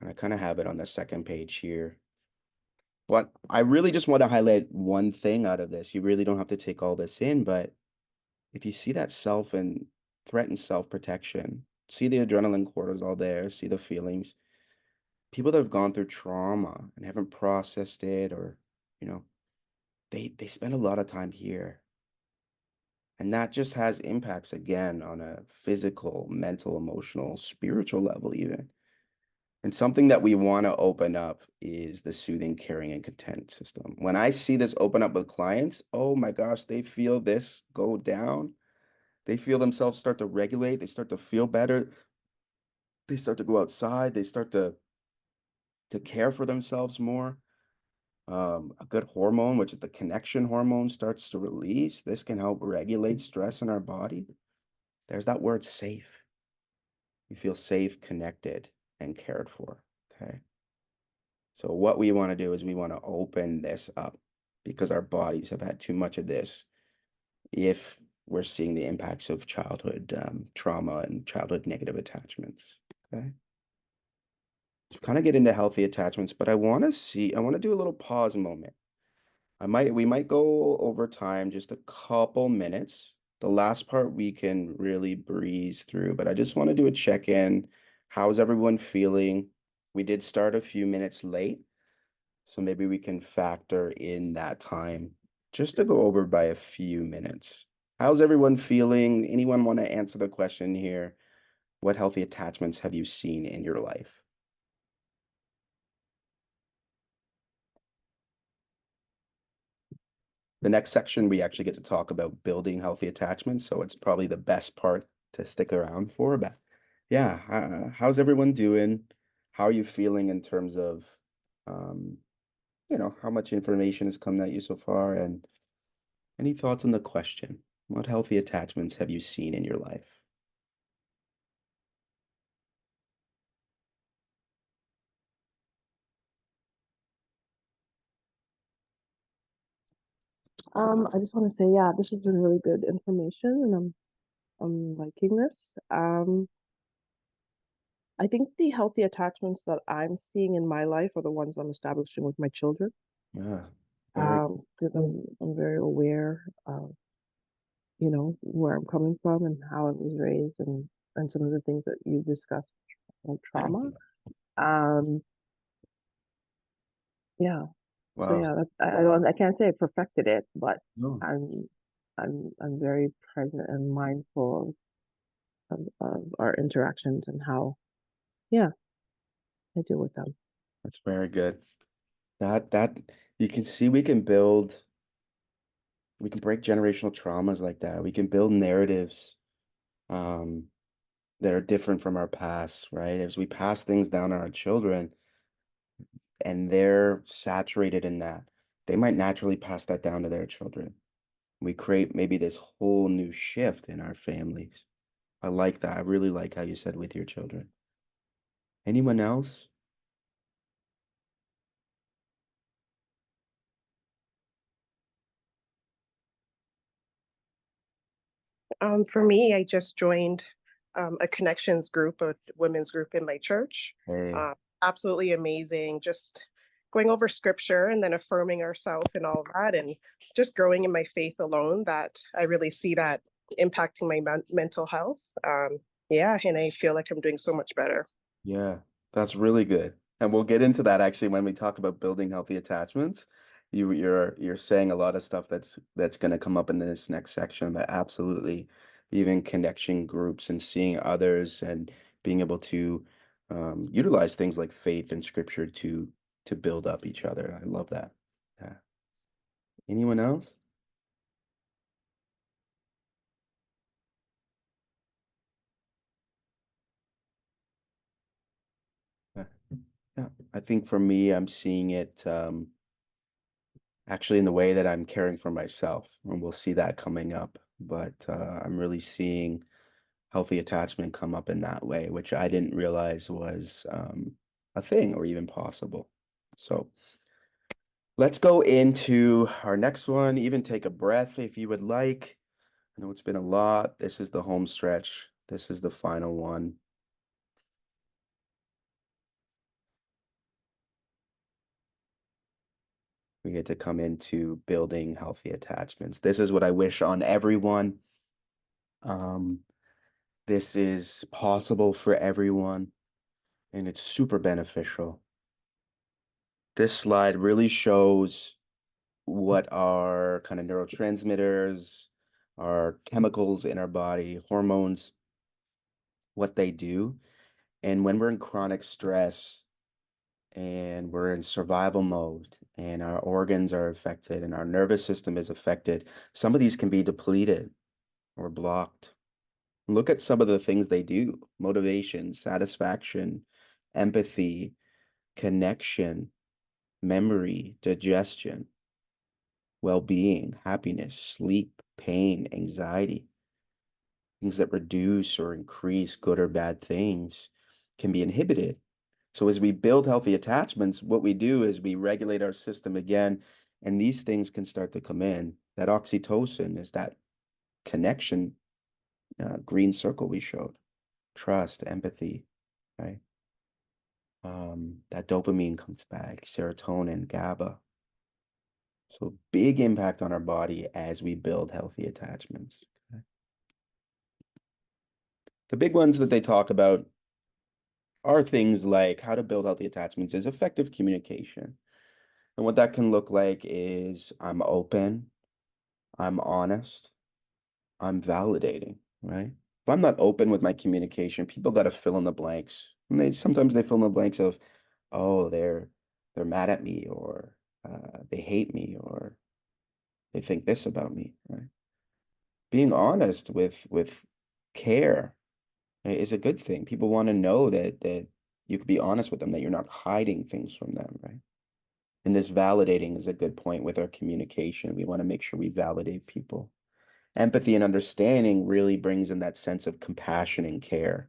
And I kind of have it on the second page here. But I really just want to highlight one thing out of this. You really don't have to take all this in, but if you see that self and threat and self-protection, see the adrenaline cortisol there, see the feelings. People that have gone through trauma and haven't processed it, or, you know, they spend a lot of time here. And that just has impacts again on a physical, mental, emotional, spiritual level even. And something that we want to open up is the soothing, caring, and content system. When I see this open up with clients, oh my gosh, they feel this go down. They feel themselves start to regulate. They start to feel better. They start to go outside. They start to care for themselves more. A good hormone, which is the connection hormone, starts to release. This can help regulate stress in our body. There's that word safe. You feel safe, connected, and cared for. Okay. So what we want to do is we want to open this up because our bodies have had too much of this if we're seeing the impacts of childhood trauma and childhood negative attachments. Okay. So kind of get into healthy attachments, but I want to do a little pause moment. We might go over time just a couple minutes. The last part we can really breeze through, but I just want to do a check-in. How's everyone feeling? We did start a few minutes late, so maybe we can factor in that time just to go over by a few minutes. How's everyone feeling? Anyone want to answer the question here? What healthy attachments have you seen in your life? The next section, we actually get to talk about building healthy attachments, so it's probably the best part to stick around for. But yeah, how's everyone doing? How are you feeling in terms of, um, how much information has come at you so far? And any thoughts on the question? What healthy attachments have you seen in your life? I just want to say, yeah, this has been really good information, and I'm I'm liking this. I think the healthy attachments that I'm seeing in my life are the ones I'm establishing with my children. Yeah, very Because I'm very aware of, you know, where I'm coming from and how I was raised and some of the things that you discussed on trauma. Um, yeah. So wow. yeah, I can't say I perfected it, but No, I'm I'm very present and mindful of our interactions and how, yeah, I deal with them. that's very good. That you can see we can break generational traumas like that. We can build narratives um that are different from our past, right? As we pass things down to our children and they're saturated in that, they might naturally pass that down to their children. We create maybe this whole new shift in our families. I like that. I really like how you said with your children. Anyone else? For me, I just joined a connections group, a women's group in my church. Hey, Absolutely amazing. Just going over scripture and then affirming ourselves and all that, and just growing in my faith alone. That I really see that impacting my mental health. Yeah, and I feel like I'm doing so much better. yeah, that's really good. And we'll get into that actually when we talk about building healthy attachments. You're saying a lot of stuff that's going to come up in this next section, but absolutely even connection groups and seeing others and being able to utilize things like faith and scripture to build up each other. I love that. Yeah. Anyone else? Yeah. Yeah. I think for me, I'm seeing it actually in the way that I'm caring for myself, and we'll see that coming up. But I'm really seeing healthy attachment come up in that way, which I didn't realize was a thing or even possible. So let's go into our next one. Even take a breath if you would like. I know it's been a lot. This is the home stretch. This is the final one. We get to come into building healthy attachments. This is what I wish on everyone. Um, this is possible for everyone, and it's super beneficial. This slide really shows what our kind of neurotransmitters, our chemicals in our body, hormones, what they do. And when we're in chronic stress and we're in survival mode and our organs are affected and our nervous system is affected, some of these can be depleted or blocked. Look at some of the things they do: motivation, satisfaction, empathy, connection, memory, digestion, well-being, happiness, sleep, pain, anxiety. Things that reduce or increase good or bad things can be inhibited. So as we build healthy attachments, what we do is we regulate our system again, and these things can start to come in. That oxytocin is that connection, green circle we showed, trust, empathy, right? That dopamine comes back, serotonin, GABA. So big impact on our body as we build healthy attachments. Okay? The big ones that they talk about are things like how to build healthy attachments is effective communication. And what that can look like is I'm open, I'm honest, I'm validating, right? If I'm not open with my communication, people got to fill in the blanks. And they sometimes they fill in the blanks of, oh, they're mad at me, or they hate me, or they think this about me, right? Being honest with care, right, is a good thing. People want to know that you could be honest with them, that you're not hiding things from them, right? And this validating is a good point with our communication. We want to make sure we validate people. Empathy and understanding really brings in that sense of compassion and care.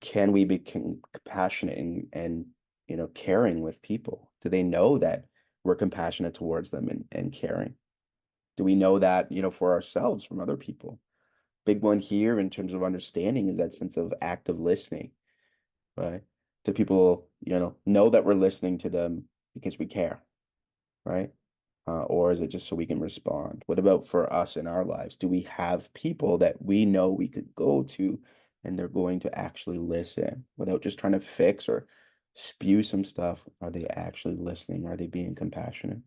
Can we be compassionate and caring with people? Do they know that we're compassionate towards them and caring? Do we know that, for ourselves from other people? big one here in terms of understanding is that sense of active listening, right? Do people, know that we're listening to them because we care, right? Or is it just so we can respond? What about for us in our lives? Do we have people that we know we could go to and they're going to actually listen without just trying to fix or spew some stuff? Are they actually listening? Are they being compassionate?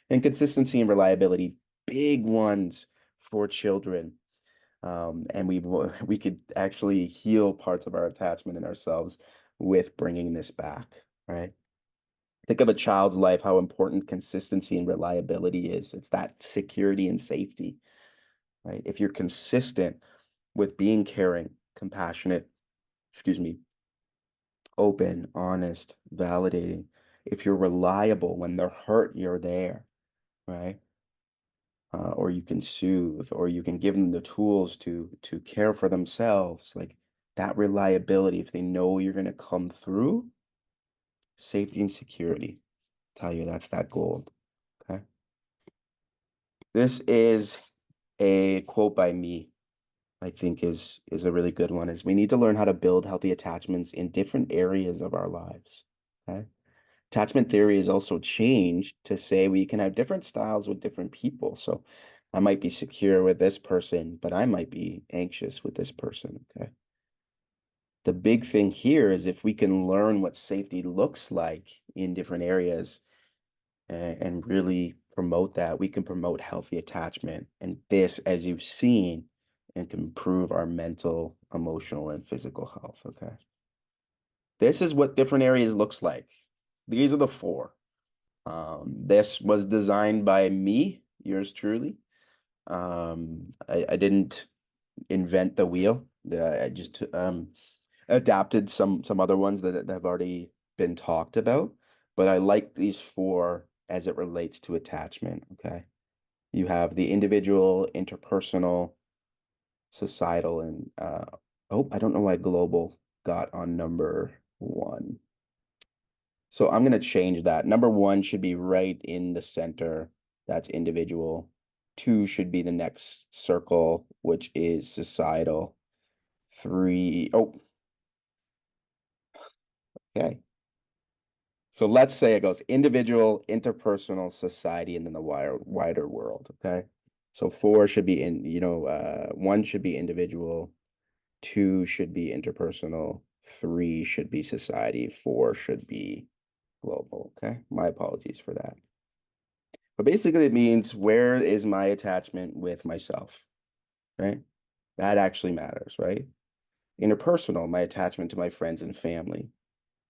And consistency and reliability, big ones for children. And we could actually heal parts of our attachment in ourselves with bringing this back, right? Think of a child's life, how important consistency and reliability is. It's that security and safety, right? If you're consistent with being caring, compassionate, excuse me, open, honest, validating, if you're reliable when they're hurt, you're there, right? Or you can soothe, or you can give them the tools to care for themselves. Like that reliability, if they know you're going to come through, safety and security, tell you that's that gold. Okay. This is a quote by me, I think is a really good one, is we need to learn how to build healthy attachments in different areas of our lives. Okay. Attachment theory is also changed to say we can have different styles with different people. So I might be secure with this person, but I might be anxious with this person. Okay. The big thing here is if we can learn what safety looks like in different areas and really promote that, we can promote healthy attachment. And this, as you've seen, and can improve our mental, emotional, and physical health. Okay. This is what different areas looks like. These are the four. This was designed by me, yours truly. I didn't invent the wheel. I just adapted some other ones that have already been talked about, but I like these four as it relates to attachment. Okay. You have the individual, interpersonal, societal, and oh, I don't know why global got on number one. So I'm going to change that. Number one should be right in the center. That's individual. Two should be the next circle, which is societal. Three, oh, okay. So let's say it goes individual, interpersonal, society, and then the wider world. Okay. So four should be one should be individual, two should be interpersonal, three should be society, four should be global. Okay. My apologies for that. But basically, it means where is my attachment with myself, right? That actually matters, right? Interpersonal, my attachment to my friends and family.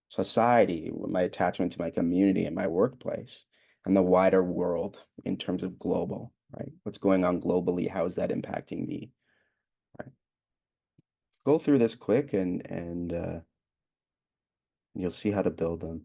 Society, my attachment to my community and my workplace. And the wider world in terms of global, right? What's going on globally? How is that impacting me? Right. Go through this quick and you'll see how to build them.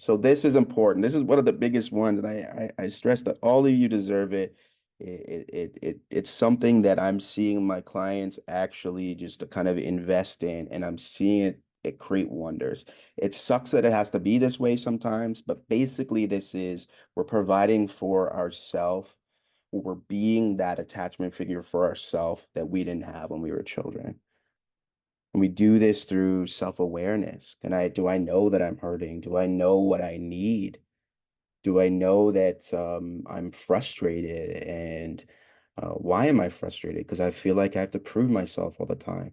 So this is important. This is one of the biggest ones, and I stress that all of you deserve it. It's something that I'm seeing my clients actually just to kind of invest in, and I'm seeing it create wonders. It sucks that it has to be this way sometimes, but basically this is we're providing for ourselves. We're being that attachment figure for ourselves that we didn't have when we were children. And we do this through self-awareness. Do I know that I'm hurting? Do I know what I need? Do I know that I'm frustrated? And why am I frustrated? Because I feel like I have to prove myself all the time.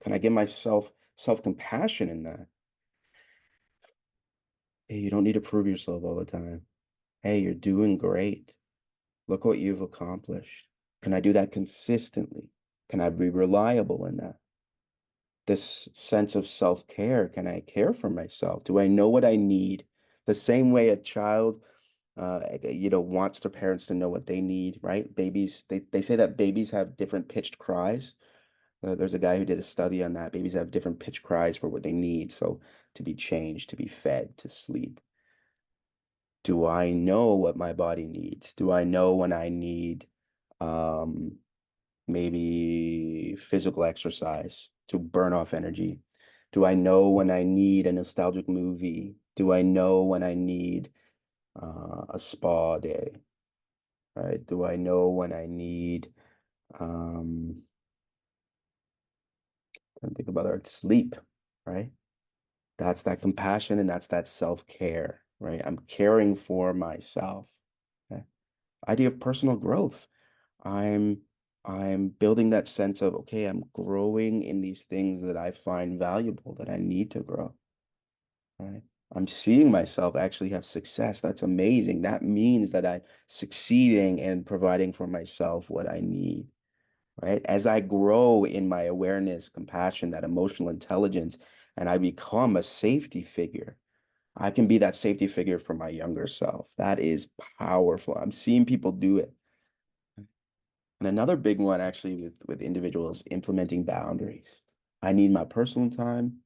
Can I give myself self-compassion in that? Hey, you don't need to prove yourself all the time. Hey, you're doing great. Look what you've accomplished. Can I do that consistently? Can I be reliable in that? This sense of self-care. Can I care for myself? Do I know what I need? The same way a child, wants their parents to know what they need, right? Babies, they say that babies have different pitched cries. There's a guy who did a study on that. Babies have different pitched cries for what they need. So to be changed, to be fed, to sleep. Do I know what my body needs? Do I know when I need, um, maybe physical exercise to burn off energy? Do I know when I need a nostalgic movie? Do I know when I need a spa day? Right? Do I know when I need um, And think about our sleep, right? That's that compassion and that's that self-care, right? I'm caring for myself. Okay. Idea of personal growth. I'm I'm building that sense of, okay, I'm growing in these things that I find valuable, that I need to grow, right? I'm seeing myself actually have success. That's amazing. That means that I'm succeeding and providing for myself what I need, right? As I grow in my awareness, compassion, that emotional intelligence, and I become a safety figure, I can be that safety figure for my younger self. That is powerful. I'm seeing people do it. And another big one actually with individuals implementing boundaries. I need my personal time.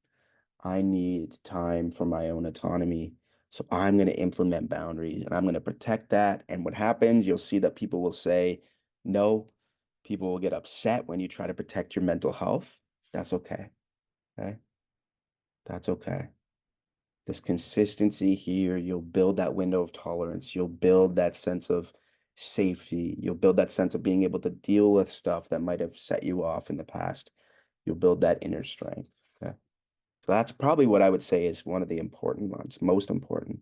I need time for my own autonomy. So I'm going to implement boundaries and I'm going to protect that. And what happens, you'll see that people will say no. People will get upset when you try to protect your mental health. That's okay. Okay. That's okay. This consistency here, you'll build that window of tolerance. You'll build that sense of safety. You'll build that sense of being able to deal with stuff that might have set you off in the past. You'll build that inner strength. Okay. So that's probably what I would say is one of the important ones, most important.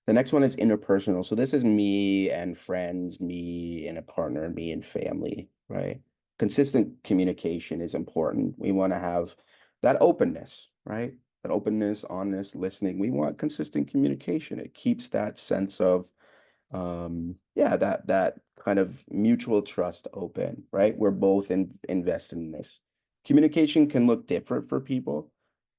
The next one is interpersonal. So this is me and friends, me and a partner, me and family, right? Consistent communication is important. We want to have that openness, right? That openness, honest listening. We want consistent communication. It keeps that sense of yeah, that kind of mutual trust open, right? We're both invested in this. Communication can look different for people.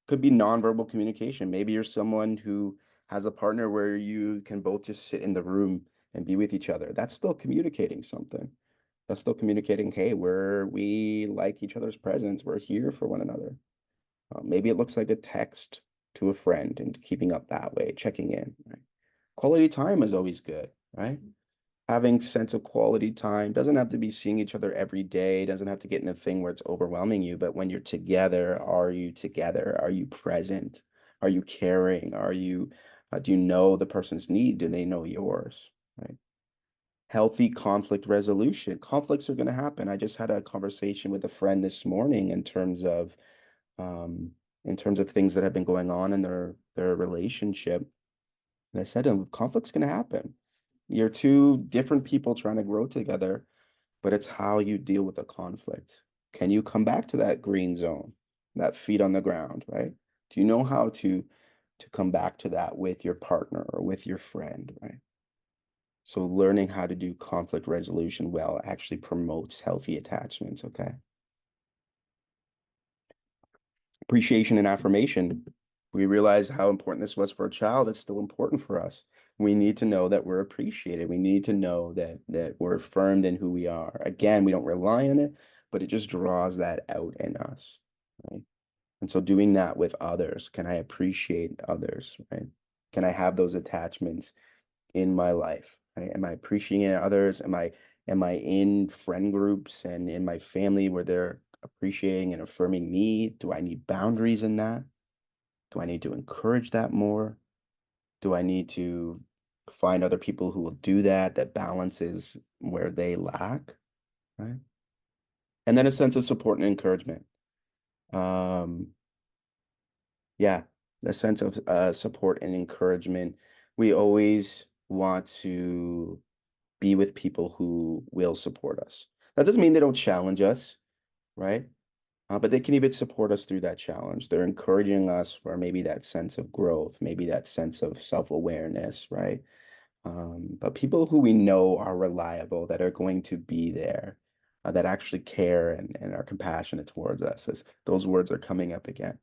Could be nonverbal communication. Maybe you're someone who has a partner where you can both just sit in the room and be with each other. That's still communicating something. That's still communicating, hey, we like each other's presence. We're here for one another. Maybe it looks like a text to a friend and keeping up that way, checking in, right? Quality time is always good, right? Having sense of quality time doesn't have to be seeing each other every day, doesn't have to get in a thing where it's overwhelming you, but when you're together, are you together? Are you present? Are you caring? Do you know the person's need? Do they know yours? Right? Healthy conflict resolution. Conflicts are going to happen. I just had a conversation with a friend this morning um, in terms of things that have been going on in their relationship. And I said to him, conflict's going to happen. You're two different people trying to grow together, but it's how you deal with the conflict. Can you come back to that green zone, that feet on the ground, right? Do you know how to come back to that with your partner or with your friend, right? So learning how to do conflict resolution well actually promotes healthy attachments, okay? Appreciation and affirmation. We realize how important this was for a child. It's still important for us. We need to know that we're appreciated. We need to know that we're affirmed in who we are. Again, we don't rely on it, but it just draws that out in us, right? And so doing that with others, can I appreciate others, right? Can I have those attachments in my life, right? Am I appreciating others? Am I in friend groups and in my family where they're appreciating and affirming me? Do I need boundaries in that? Do I need to encourage that more? Do I need to find other people who will do that, that balances where they lack, right? And then a sense of support and encouragement. Um, yeah, a sense of support and encouragement. We always want to be with people who will support us. That doesn't mean they don't challenge us, right? But they can even support us through that challenge. They're encouraging us for maybe that sense of growth, maybe that sense of self-awareness, right? But people who we know are reliable, that are going to be there, that actually care and are compassionate towards us, as those words are coming up again.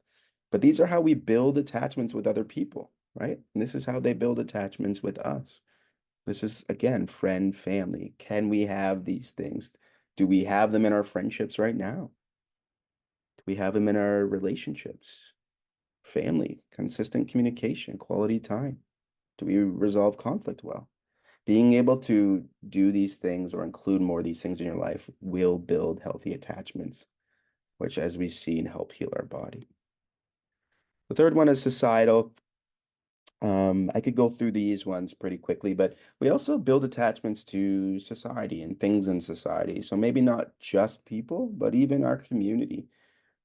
But these are how we build attachments with other people, right? And this is how they build attachments with us. This is, again, friend, family. Can we have these things? Do we have them in our friendships right now? Do we have them in our relationships? Family, consistent communication, quality time. Do we resolve conflict well? Being able to do these things or include more of these things in your life will build healthy attachments, which, as we've seen, help heal our body. The third one is societal. I could go through these ones pretty quickly, but we also build attachments to society and things in society. So maybe not just people, but even our community.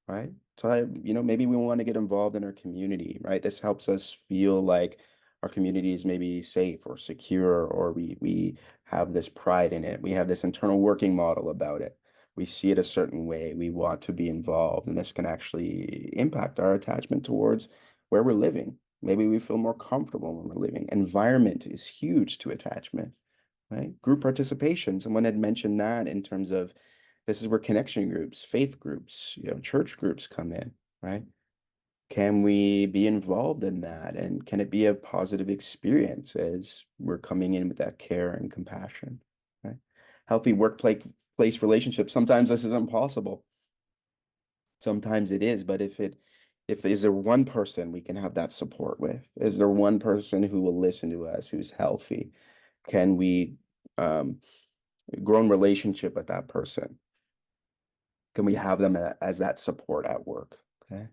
right? So maybe we want to get involved in our community, right? This helps us feel like our community is maybe safe or secure, or we have this pride in it. We have this internal working model about it. We see it a certain way. We want to be involved, and this can actually impact our attachment towards where we're living. Maybe we feel more comfortable when we're living. Environment is huge to attachment, right? Group participation. Someone had mentioned that in terms of this is where connection groups, faith groups, church groups come in, right? Can we be involved in that? And can it be a positive experience as we're coming in with that care and compassion, right? Healthy workplace place relationships. Sometimes this is impossible. Sometimes it is, but if is there one person we can have that support with? Is there one person who will listen to us, who's healthy? Can we grow in relationship with that person? Can we have them as that support at work? Okay.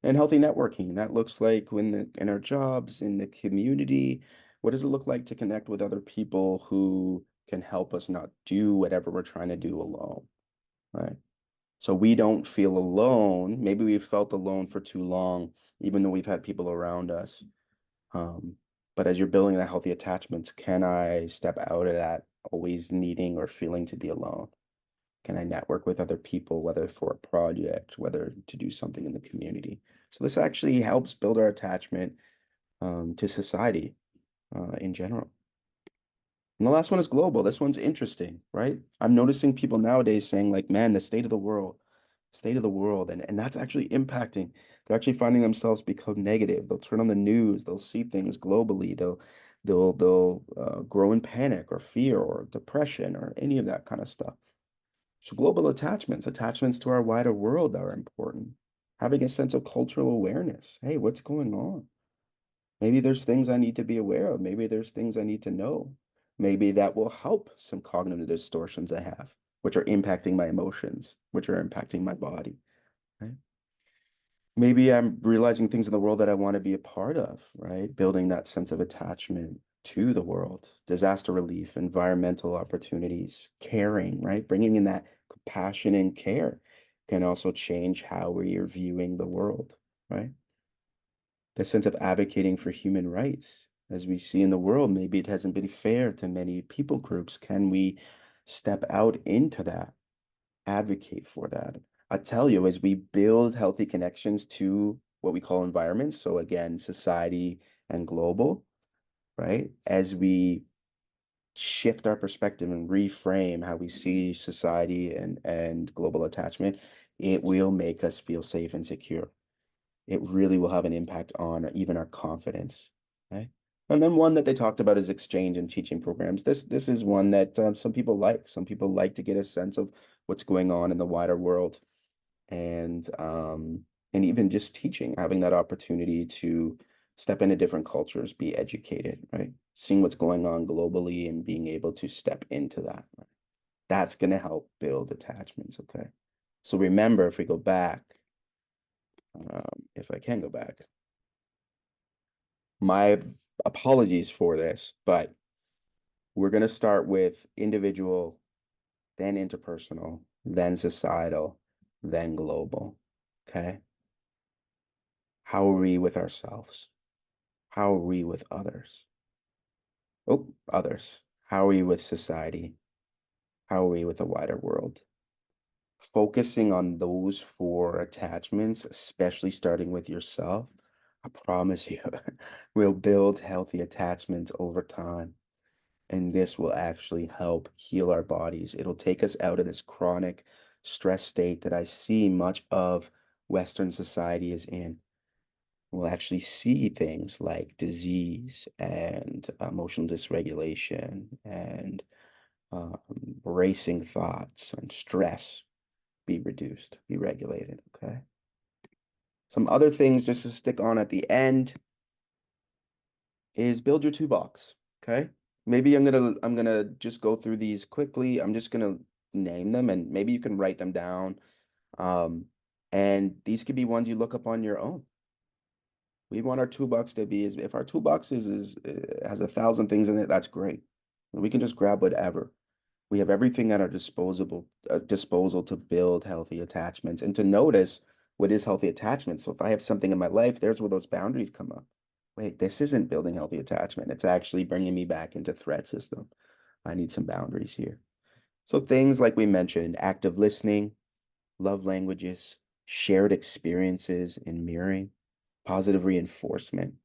And healthy networking, that looks like in our jobs, in the community, what does it look like to connect with other people who can help us not do whatever we're trying to do alone, right? So we don't feel alone. Maybe we've felt alone for too long, even though we've had people around us. Um, but as you're building that healthy attachments, can I step out of that always needing or feeling to be alone? Can I network with other people, whether for a project, whether to do something in the community? So this actually helps build our attachment to society in general. And the last one is global. This one's interesting, right? I'm noticing people nowadays saying like, man, the state of the world. And that's actually impacting. They're actually finding themselves become negative. They'll turn on the news. They'll see things globally. They'll grow in panic or fear or depression or any of that kind of stuff. So global attachments to our wider world are important. Having a sense of cultural awareness. Hey, what's going on? Maybe there's things I need to be aware of. Maybe there's things I need to know. Maybe that will help some cognitive distortions I have, which are impacting my emotions, which are impacting my body, right? Maybe I'm realizing things in the world that I want to be a part of, right? Building that sense of attachment to the world, disaster relief, environmental opportunities, caring, right? Bringing in that compassion and care can also change how we are viewing the world, right? The sense of advocating for human rights. As we see in the world, maybe it hasn't been fair to many people groups. Can we step out into that, advocate for that? I tell you, as we build healthy connections to what we call environments, so again, society and global, right? As we shift our perspective and reframe how we see society and global attachment, it will make us feel safe and secure. It really will have an impact on even our confidence. Okay. And then one that they talked about is exchange and teaching programs. This is one that some people like. Some people like to get a sense of what's going on in the wider world, and even just teaching, having that opportunity to step into different cultures, be educated, right? Seeing what's going on globally and being able to step into that. Right? That's going to help build attachments. Okay. So remember, if we go back, if I can go back, my apologies for this, but we're going to start with individual, then interpersonal, then societal, then global. Okay. How are we with ourselves? How are we with others? Oh, others. How are we with society? How are we with the wider world? Focusing on those four attachments, especially starting with yourself, I promise you, will build healthy attachments over time. And this will actually help heal our bodies. It'll take us out of this chronic stress state that I see much of Western society is in. We'll actually see things like disease and emotional dysregulation and um, racing thoughts and stress be reduced, be regulated. Okay. Some other things just to stick on at the end is build your toolbox. Okay. Maybe I'm gonna just go through these quickly. I'm just gonna name them and maybe you can write them down. Um, and these could be ones you look up on your own. We want our toolbox to be, if our toolbox has 1,000 things in it, that's great. We can just grab whatever. We have everything at our disposal to build healthy attachments and to notice what is healthy attachment. So if I have something in my life, there's where those boundaries come up. Wait, this isn't building healthy attachment. It's actually bringing me back into threat system. I need some boundaries here. So things like we mentioned, active listening, love languages, shared experiences and mirroring, positive reinforcement,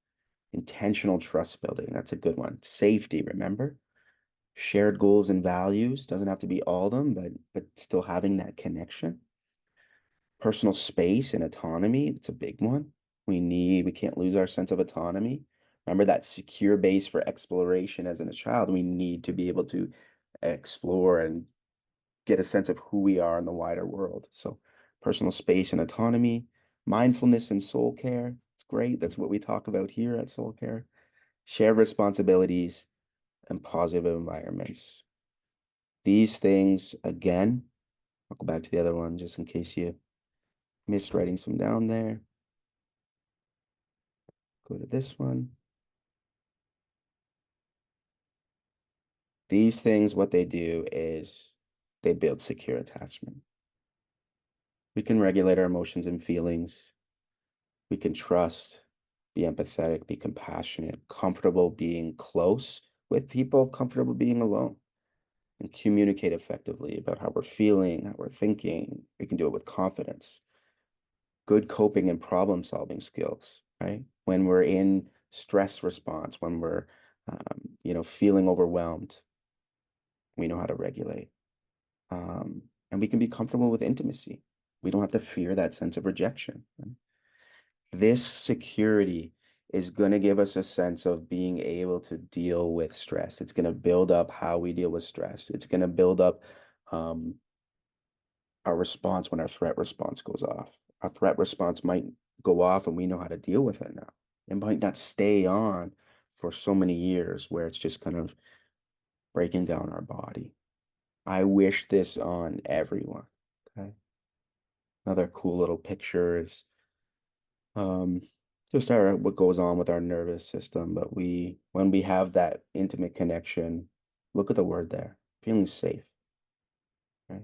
intentional trust building. That's a good one. Safety, remember? Shared goals and values. Doesn't have to be all of them, but still having that connection. Personal space and autonomy. It's a big one. We can't lose our sense of autonomy. Remember that secure base for exploration as in a child. We need to be able to explore and get a sense of who we are in the wider world. So personal space and autonomy, mindfulness and soul care. It's great. That's what we talk about here at Soul Care. Shared responsibilities and positive environments. These things, again, I'll go back to the other one just in case you missed writing some down there. Go to this one. These things, what they do is they build secure attachment. We can regulate our emotions and feelings. We can trust, be empathetic, be compassionate, comfortable being close with people, comfortable being alone, and communicate effectively about how we're feeling, how we're thinking. We can do it with confidence. Good coping and problem solving skills, right? When we're in stress response, when we're, feeling overwhelmed, we know how to regulate. And we can be comfortable with intimacy. We don't have to fear that sense of rejection. Right? This security is going to give us a sense of being able to deal with stress. It's going to build up how we deal with stress. It's going to build up our response when our threat response goes off. Our threat response might go off and we know how to deal with it now. It might not stay on for so many years where it's just kind of breaking down our body. I wish this on everyone. Okay. Another cool little picture is just what goes on with our nervous system. But when we have that intimate connection, look at the word there, feeling safe, right?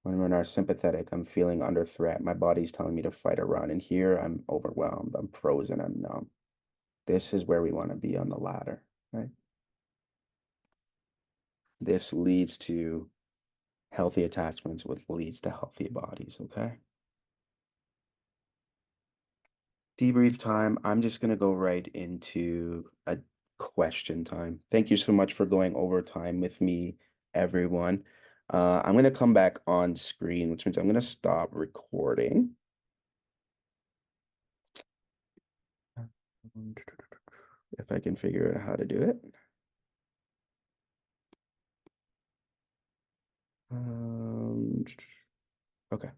When we're in our sympathetic, I'm feeling under threat. My body's telling me to fight or run. And here I'm overwhelmed. I'm frozen. I'm numb. This is where we want to be on the ladder, right? This leads to healthy attachments, which leads to healthy bodies, okay? Debrief time. I'm just going to go right into a question time. Thank you so much for going over time with me, everyone. I'm going to come back on screen, which means I'm going to stop recording. If I can figure out how to do it. Okay.